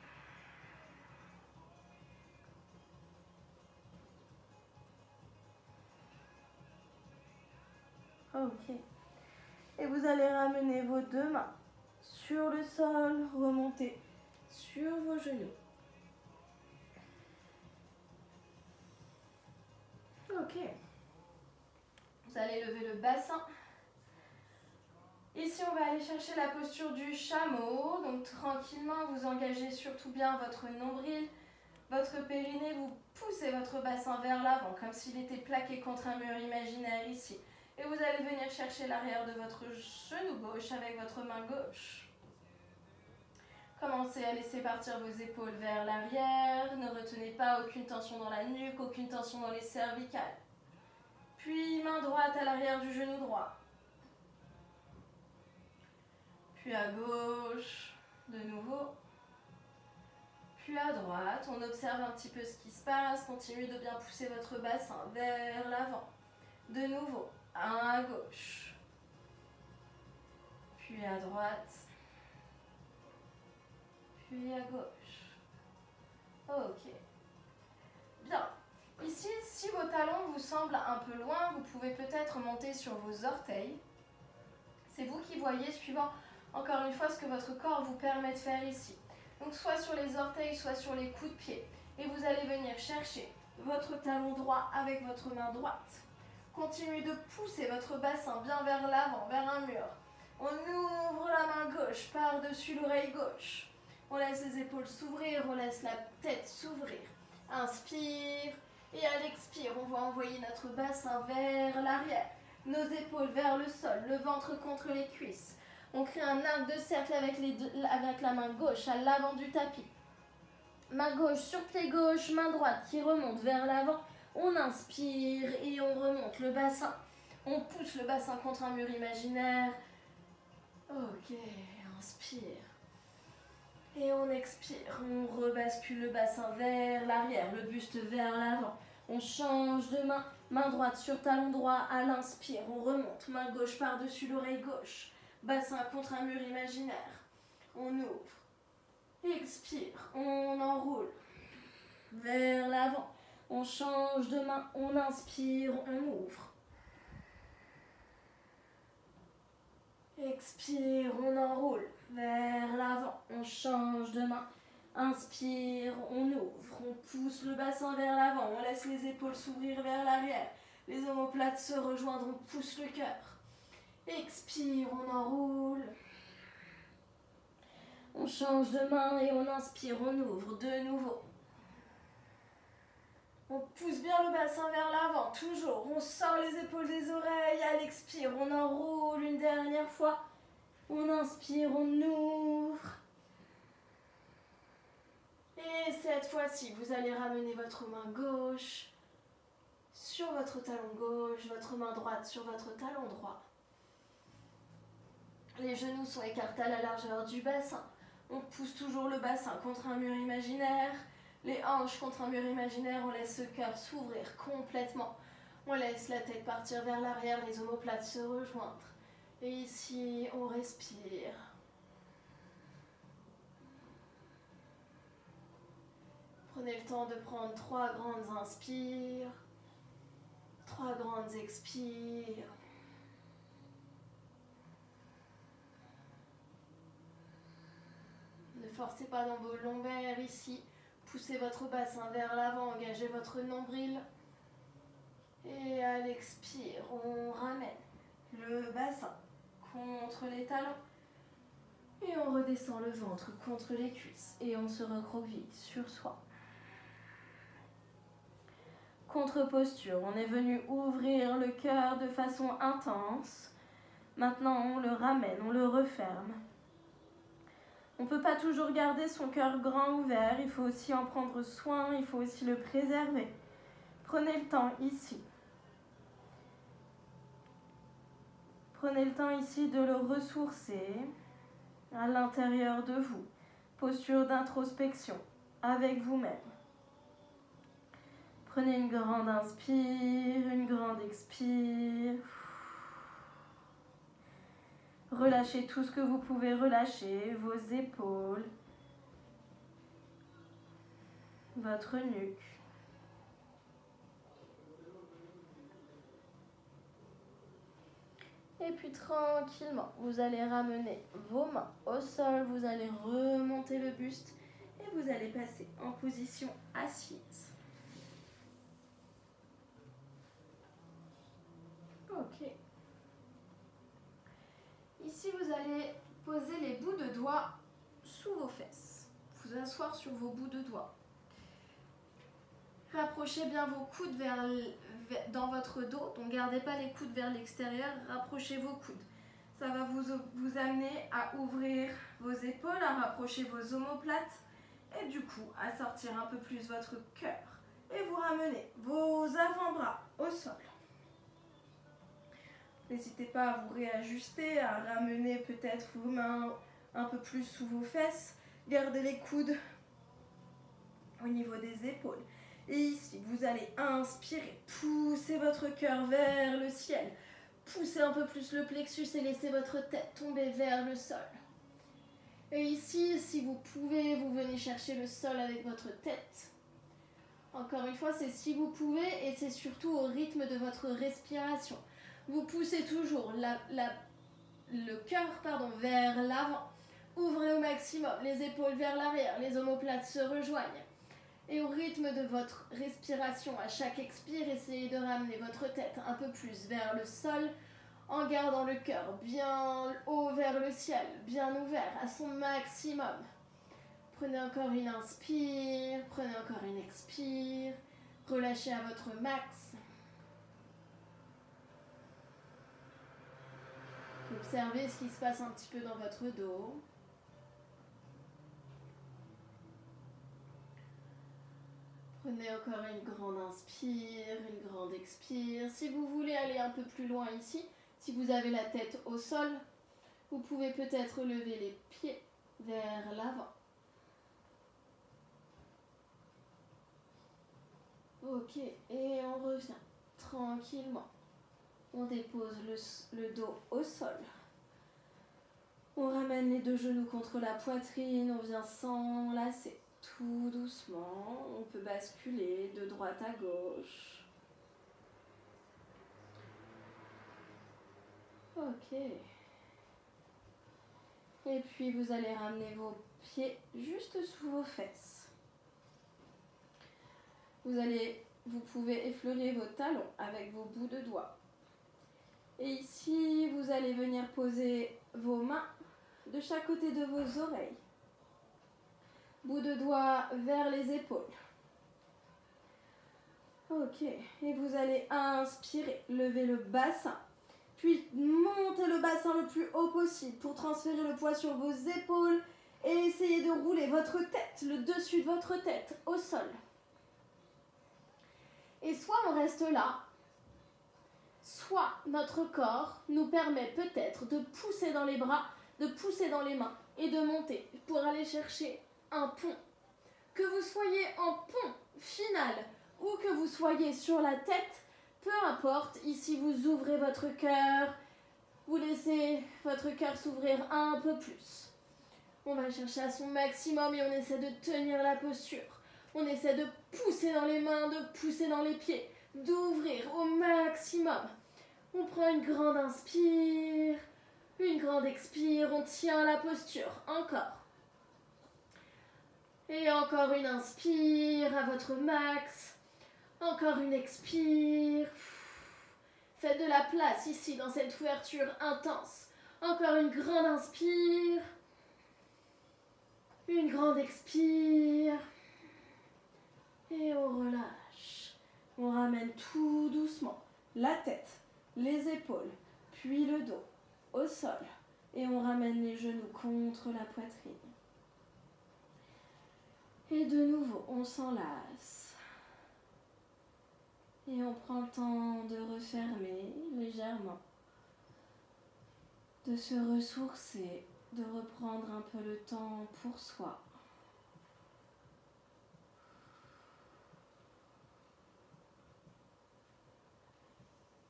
Ok. Et vous allez ramener vos deux mains sur le sol, remonter sur vos genoux. Ok. Vous allez lever le bassin. Ici, on va aller chercher la posture du chameau. Donc, tranquillement, vous engagez surtout bien votre nombril, votre périnée. Vous poussez votre bassin vers l'avant, comme s'il était plaqué contre un mur imaginaire ici. Et vous allez venir chercher l'arrière de votre genou gauche avec votre main gauche. Commencez à laisser partir vos épaules vers l'arrière. Ne retenez pas aucune tension dans la nuque, aucune tension dans les cervicales. Puis, main droite à l'arrière du genou droit. Puis à gauche, de nouveau. Puis à droite, on observe un petit peu ce qui se passe. Continuez de bien pousser votre bassin vers l'avant. De nouveau, un à gauche. Puis à droite. Puis à gauche. Ok. Bien. Ici, si vos talons vous semblent un peu loin, vous pouvez peut-être monter sur vos orteils. C'est vous qui voyez, suivant encore une fois ce que votre corps vous permet de faire ici. Donc soit sur les orteils, soit sur les coups de pied. Et vous allez venir chercher votre talon droit avec votre main droite. Continuez de pousser votre bassin bien vers l'avant, vers un mur. On ouvre la main gauche par-dessus l'oreille gauche. On laisse les épaules s'ouvrir, on laisse la tête s'ouvrir. Inspire et à l'expire, on va envoyer notre bassin vers l'arrière. Nos épaules vers le sol, le ventre contre les cuisses. On crée un arc de cercle avec la main gauche à l'avant du tapis. Main gauche sur pied gauche, main droite qui remonte vers l'avant. On inspire et on remonte le bassin. On pousse le bassin contre un mur imaginaire. Ok, inspire. Et on expire. On rebascule le bassin vers l'arrière, le buste vers l'avant. On change de main. Main droite sur talon droit à l'inspire. On remonte. Main gauche par-dessus l'oreille gauche. Bassin contre un mur imaginaire. On ouvre. Expire. On enroule. Vers l'avant. On change de main. On inspire. On ouvre. Expire. On enroule. Vers l'avant. On change de main. Inspire, on ouvre, on pousse le bassin vers l'avant, on laisse les épaules s'ouvrir vers l'arrière. Les omoplates se rejoindre, on pousse le cœur. Expire, on enroule. On change de main et on inspire, on ouvre de nouveau. On pousse bien le bassin vers l'avant, toujours. On sort les épaules des oreilles, à l'expire, on enroule une dernière fois. On inspire, on ouvre. Et cette fois-ci, vous allez ramener votre main gauche sur votre talon gauche, votre main droite sur votre talon droit. Les genoux sont écartés à la largeur du bassin. On pousse toujours le bassin contre un mur imaginaire. Les hanches contre un mur imaginaire, on laisse le cœur s'ouvrir complètement. On laisse la tête partir vers l'arrière, les omoplates se rejoindre. Et ici, on respire. Prenez le temps de prendre 3 grandes inspires, 3 grandes expires. Ne forcez pas dans vos lombaires ici. Poussez votre bassin vers l'avant, engagez votre nombril. Et à l'expire, on ramène le bassin contre les talons. Et on redescend le ventre contre les cuisses. Et on se recroqueville sur soi. Contre-posture, on est venu ouvrir le cœur de façon intense. Maintenant, on le ramène, on le referme. On ne peut pas toujours garder son cœur grand ouvert, il faut aussi en prendre soin, il faut aussi le préserver. Prenez le temps ici. Prenez le temps ici de le ressourcer à l'intérieur de vous. Posture d'introspection avec vous-même. Prenez une grande inspire, une grande expire. Relâchez tout ce que vous pouvez relâcher, vos épaules, votre nuque. Et puis tranquillement, vous allez ramener vos mains au sol, vous allez remonter le buste et vous allez passer en position assise. Ok. Ici, vous allez poser les bouts de doigts sous vos fesses. Vous asseoir sur vos bouts de doigts. Rapprochez bien vos coudes dans votre dos. Donc, gardez pas les coudes vers l'extérieur. Rapprochez vos coudes. Ça va vous amener à ouvrir vos épaules, à rapprocher vos omoplates et du coup, à sortir un peu plus votre cœur. Et vous ramenez vos avant-bras au sol. N'hésitez pas à vous réajuster, à ramener peut-être vos mains un peu plus sous vos fesses. Gardez les coudes au niveau des épaules. Et ici, vous allez inspirer, pousser votre cœur vers le ciel. Poussez un peu plus le plexus et laissez votre tête tomber vers le sol. Et ici, si vous pouvez, vous venez chercher le sol avec votre tête. Encore une fois, c'est si vous pouvez et c'est surtout au rythme de votre respiration. Vous poussez toujours le cœur vers l'avant. Ouvrez au maximum les épaules vers l'arrière, les omoplates se rejoignent. Et au rythme de votre respiration, à chaque expire, essayez de ramener votre tête un peu plus vers le sol en gardant le cœur bien haut vers le ciel, bien ouvert à son maximum. Prenez encore une inspire, prenez encore une expire, relâchez à votre max. Observez ce qui se passe un petit peu dans votre dos. Prenez encore une grande inspire, une grande expire. Si vous voulez aller un peu plus loin ici, si vous avez la tête au sol, vous pouvez peut-être lever les pieds vers l'avant. Ok, et on revient tranquillement. On dépose le dos au sol. On ramène les 2 genoux contre la poitrine, on vient s'enlacer. Tout doucement, on peut basculer de droite à gauche. Ok. Et puis vous allez ramener vos pieds juste sous vos fesses. Vous pouvez effleurer vos talons avec vos bouts de doigts. Et ici, vous allez venir poser vos mains de chaque côté de vos oreilles. Bout de doigts vers les épaules. Ok, et vous allez inspirer, lever le bassin, puis montez le bassin le plus haut possible pour transférer le poids sur vos épaules et essayez de rouler votre tête, le dessus de votre tête, au sol. Et soit on reste là, soit notre corps nous permet peut-être de pousser dans les bras, de pousser dans les mains et de monter pour aller chercher un pont. Que vous soyez en pont final ou que vous soyez sur la tête, peu importe, ici vous ouvrez votre cœur, vous laissez votre cœur s'ouvrir un peu plus. On va chercher à son maximum et on essaie de tenir la posture. On essaie de pousser dans les mains, de pousser dans les pieds, d'ouvrir au maximum. On prend une grande inspire, une grande expire, on tient la posture, encore. Et encore une inspire à votre max, encore une expire. Faites de la place ici dans cette ouverture intense. Encore une grande inspire, une grande expire. Et on relâche. On ramène tout doucement la tête, les épaules, puis le dos au sol. Et on ramène les genoux contre la poitrine. Et de nouveau, on s'enlace. Et on prend le temps de refermer légèrement, de se ressourcer, de reprendre un peu le temps pour soi.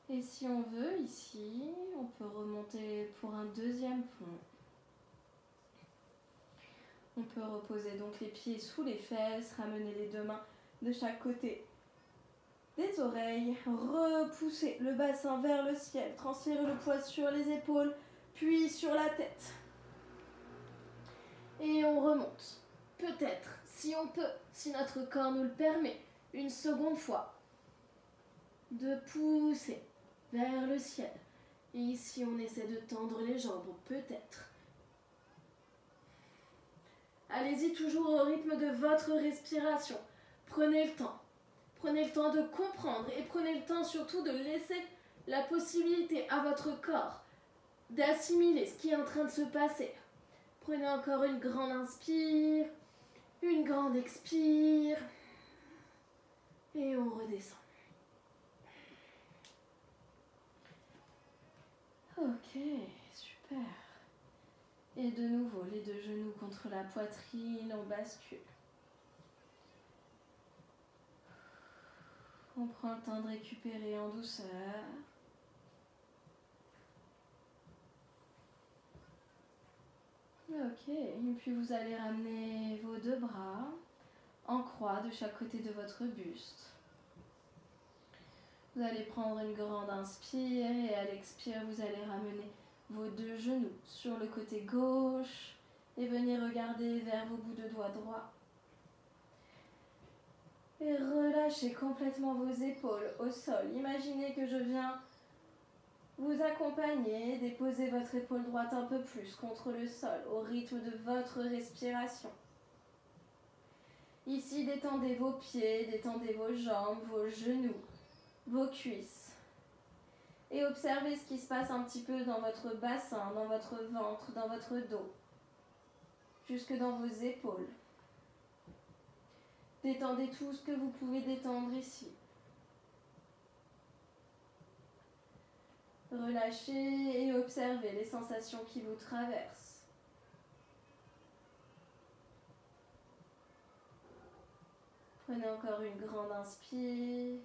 Et si on veut, ici, on peut remonter pour un deuxième pont. On peut reposer donc les pieds sous les fesses, ramener les deux mains de chaque côté des oreilles, repousser le bassin vers le ciel, transférer le poids sur les épaules, puis sur la tête. Et on remonte. Peut-être, si on peut, si notre corps nous le permet, une seconde fois, de pousser vers le ciel. Et ici, on essaie de tendre les jambes, peut-être. Allez-y toujours au rythme de votre respiration. Prenez le temps. Prenez le temps de comprendre et prenez le temps surtout de laisser la possibilité à votre corps d'assimiler ce qui est en train de se passer. Prenez encore une grande inspire, une grande expire et on redescend. Ok, super. Et de nouveau, les deux genoux contre la poitrine, on bascule. On prend le temps de récupérer en douceur. Ok, et puis vous allez ramener vos deux bras en croix de chaque côté de votre buste. Vous allez prendre une grande inspire et à l'expire, vous allez ramener vos deux genoux sur le côté gauche et venir regarder vers vos bouts de doigts droits. Et relâchez complètement vos épaules au sol. Imaginez que je viens vous accompagner, déposez votre épaule droite un peu plus contre le sol au rythme de votre respiration. Ici, détendez vos pieds, détendez vos jambes, vos genoux, vos cuisses. Et observez ce qui se passe un petit peu dans votre bassin, dans votre ventre, dans votre dos, jusque dans vos épaules. Détendez tout ce que vous pouvez détendre ici. Relâchez et observez les sensations qui vous traversent. Prenez encore une grande inspire.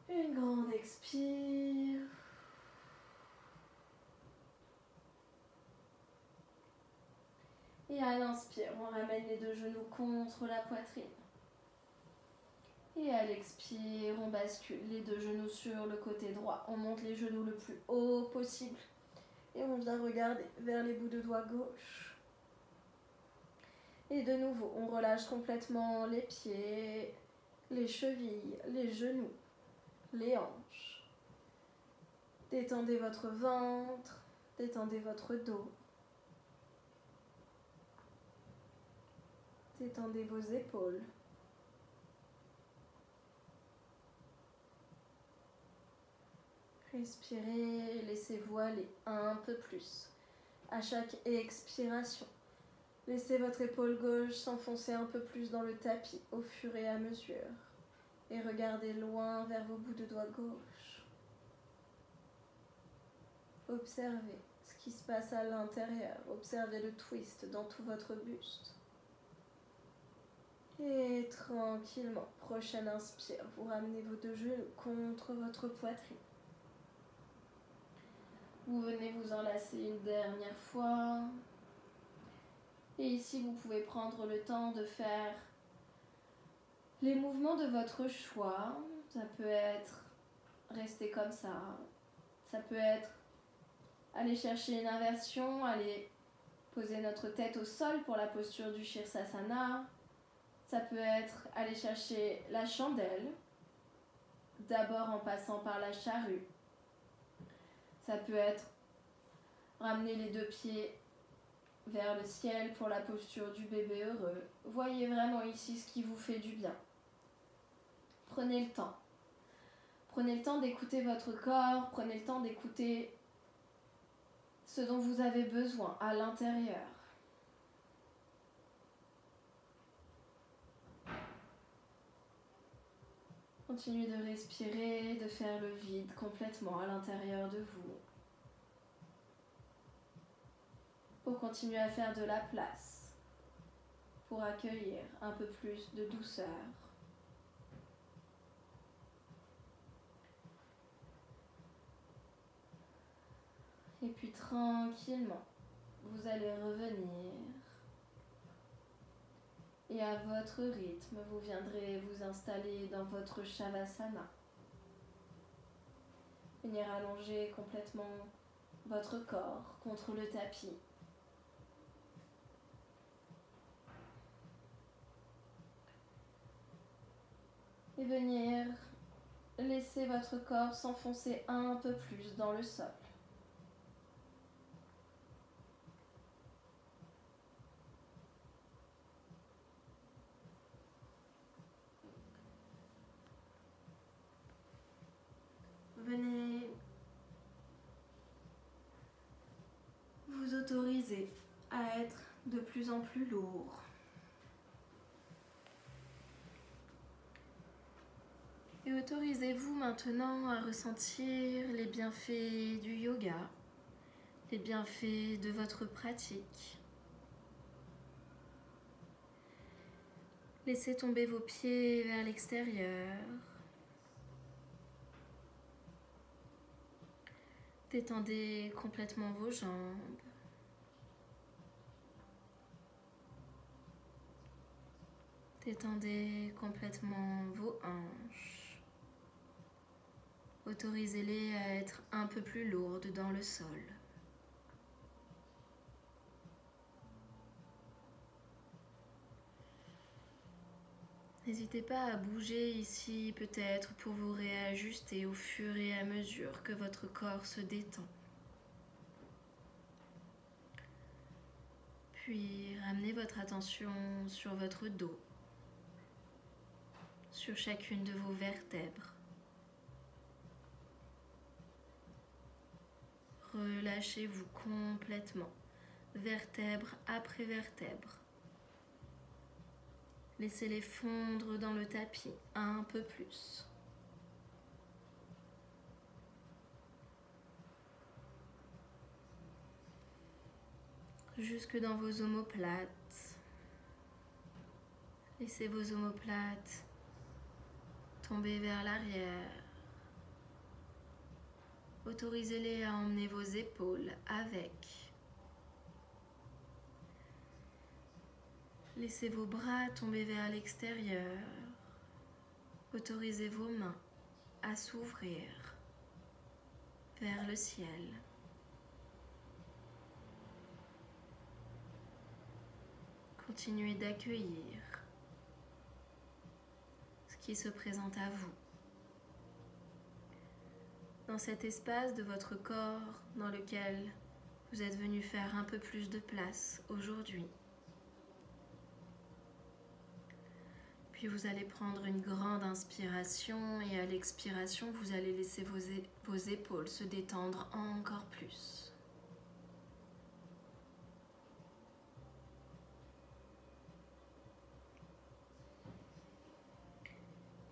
Une grande expire. Et à l'inspire, on ramène les deux genoux contre la poitrine. Et à l'expire, on bascule les deux genoux sur le côté droit. On monte les genoux le plus haut possible. Et on vient regarder vers les bouts de doigts gauche. Et de nouveau, on relâche complètement les pieds, les chevilles, les genoux, les hanches. Détendez votre ventre, détendez votre dos. Détendez vos épaules. Respirez et laissez-vous aller un peu plus. À chaque expiration, laissez votre épaule gauche s'enfoncer un peu plus dans le tapis au fur et à mesure. Et regardez loin vers vos bouts de doigts gauche. Observez ce qui se passe à l'intérieur. Observez le twist dans tout votre buste. Et tranquillement, prochaine inspire, vous ramenez vos deux genoux contre votre poitrine. Vous venez vous enlacer une dernière fois. Et ici, vous pouvez prendre le temps de faire les mouvements de votre choix. Ça peut être rester comme ça. Ça peut être aller chercher une inversion, aller poser notre tête au sol pour la posture du Shirsasana. Ça peut être aller chercher la chandelle, d'abord en passant par la charrue. Ça peut être ramener les deux pieds vers le ciel pour la posture du bébé heureux. Voyez vraiment ici ce qui vous fait du bien. Prenez le temps. Prenez le temps d'écouter votre corps, prenez le temps d'écouter ce dont vous avez besoin à l'intérieur. Continuez de respirer, de faire le vide complètement à l'intérieur de vous. Pour continuer à faire de la place, pour accueillir un peu plus de douceur. Et puis tranquillement, vous allez revenir. Et à votre rythme, vous viendrez vous installer dans votre Shavasana. Venir allonger complètement votre corps contre le tapis. Et venir laisser votre corps s'enfoncer un peu plus dans le sol. Venez vous autoriser à être de plus en plus lourd. Et autorisez-vous maintenant à ressentir les bienfaits du yoga, les bienfaits de votre pratique. Laissez tomber vos pieds vers l'extérieur. Détendez complètement vos jambes. Détendez complètement vos hanches. Autorisez-les à être un peu plus lourdes dans le sol. N'hésitez pas à bouger ici, peut-être pour vous réajuster au fur et à mesure que votre corps se détend. Puis ramenez votre attention sur votre dos, sur chacune de vos vertèbres. Relâchez-vous complètement, vertèbre après vertèbre. Laissez-les fondre dans le tapis un peu plus. Jusque dans vos omoplates. Laissez vos omoplates tomber vers l'arrière. Autorisez-les à emmener vos épaules avec. Laissez vos bras tomber vers l'extérieur. Autorisez vos mains à s'ouvrir vers le ciel. Continuez d'accueillir ce qui se présente à vous. Dans cet espace de votre corps dans lequel vous êtes venu faire un peu plus de place aujourd'hui. Puis vous allez prendre une grande inspiration et à l'expiration, vous allez laisser vos épaules se détendre encore plus.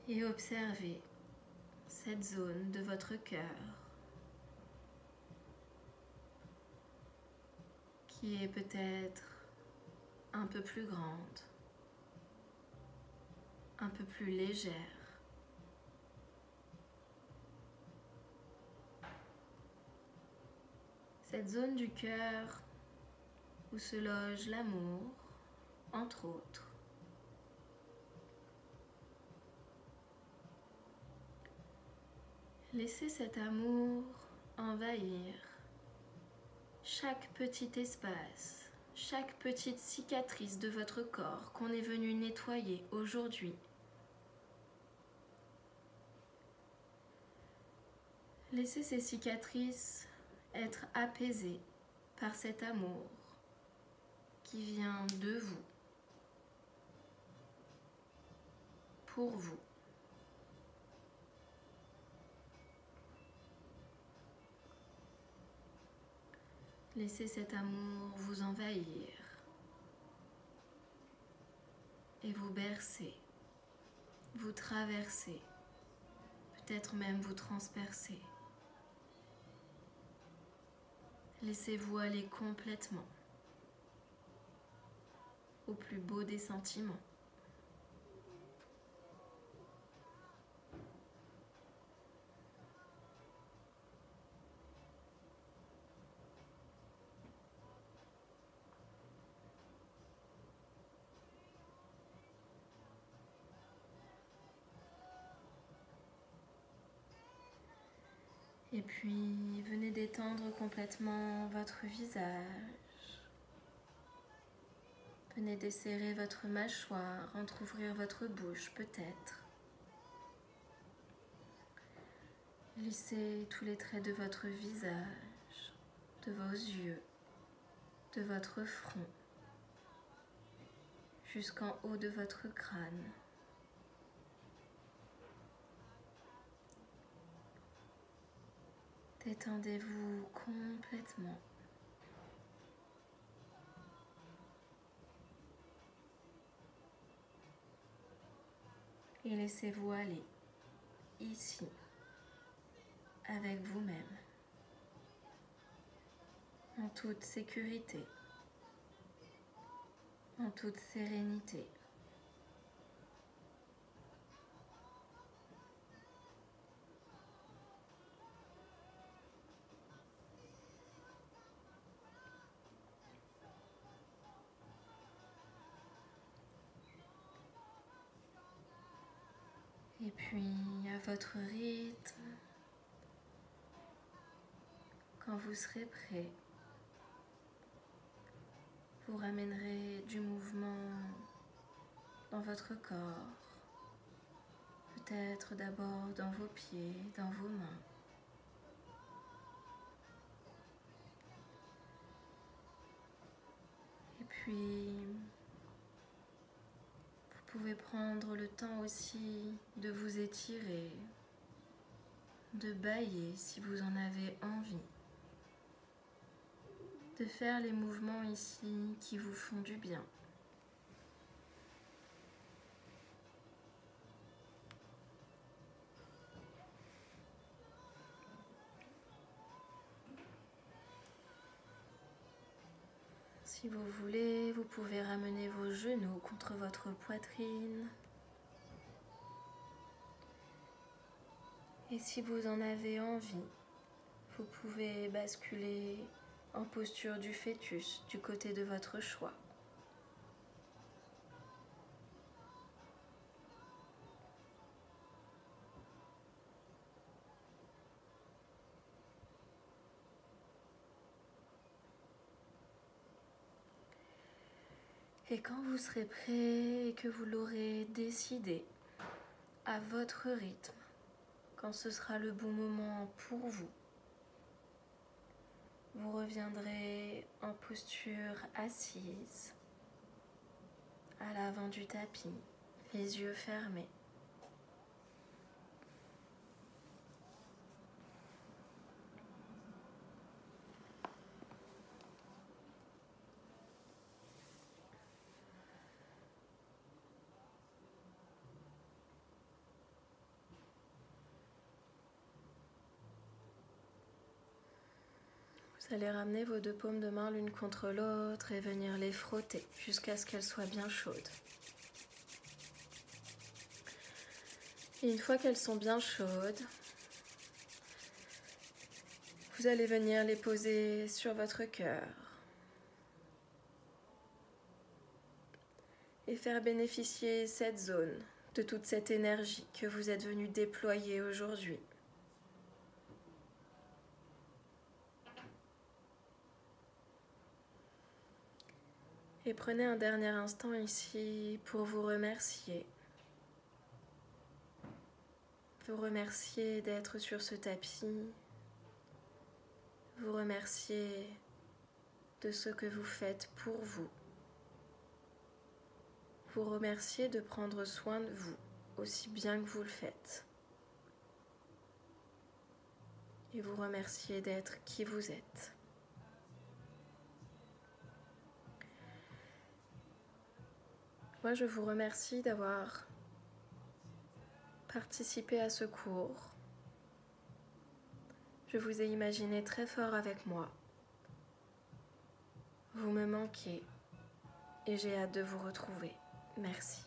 Et observez cette zone de votre cœur qui est peut-être un peu plus grande, un peu plus légère. Cette zone du cœur où se loge l'amour, entre autres. Laissez cet amour envahir chaque petit espace, chaque petite cicatrice de votre corps qu'on est venu nettoyer aujourd'hui. Laissez ces cicatrices être apaisées par cet amour qui vient de vous, pour vous. Laissez cet amour vous envahir et vous bercer, vous traverser, peut-être même vous transpercer. Laissez-vous aller complètement au plus beau des sentiments. Et puis, venez détendre complètement votre visage. Venez desserrer votre mâchoire, entrouvrir votre bouche peut-être. Lissez tous les traits de votre visage, de vos yeux, de votre front, jusqu'en haut de votre crâne. Détendez-vous complètement. Et laissez-vous aller, ici, avec vous-même, en toute sécurité, en toute sérénité. Et puis, à votre rythme, quand vous serez prêt, vous ramènerez du mouvement dans votre corps, peut-être d'abord dans vos pieds, dans vos mains. Et puis, vous pouvez prendre le temps aussi de vous étirer, de bâiller si vous en avez envie, de faire les mouvements ici qui vous font du bien. Si vous voulez, vous pouvez ramener vos genoux contre votre poitrine. Et si vous en avez envie, vous pouvez basculer en posture du fœtus du côté de votre choix. Et quand vous serez prêt et que vous l'aurez décidé, à votre rythme, quand ce sera le bon moment pour vous, vous reviendrez en posture assise, à l'avant du tapis, les yeux fermés. Vous allez ramener vos deux paumes de main l'une contre l'autre et venir les frotter jusqu'à ce qu'elles soient bien chaudes. Et une fois qu'elles sont bien chaudes, vous allez venir les poser sur votre cœur et faire bénéficier cette zone de toute cette énergie que vous êtes venu déployer aujourd'hui. Et prenez un dernier instant ici pour vous remercier. Vous remercier d'être sur ce tapis. Vous remercier de ce que vous faites pour vous. Vous remercier de prendre soin de vous aussi bien que vous le faites. Et vous remercier d'être qui vous êtes. Moi, je vous remercie d'avoir participé à ce cours. Je vous ai imaginé très fort avec moi. Vous me manquez et j'ai hâte de vous retrouver. Merci.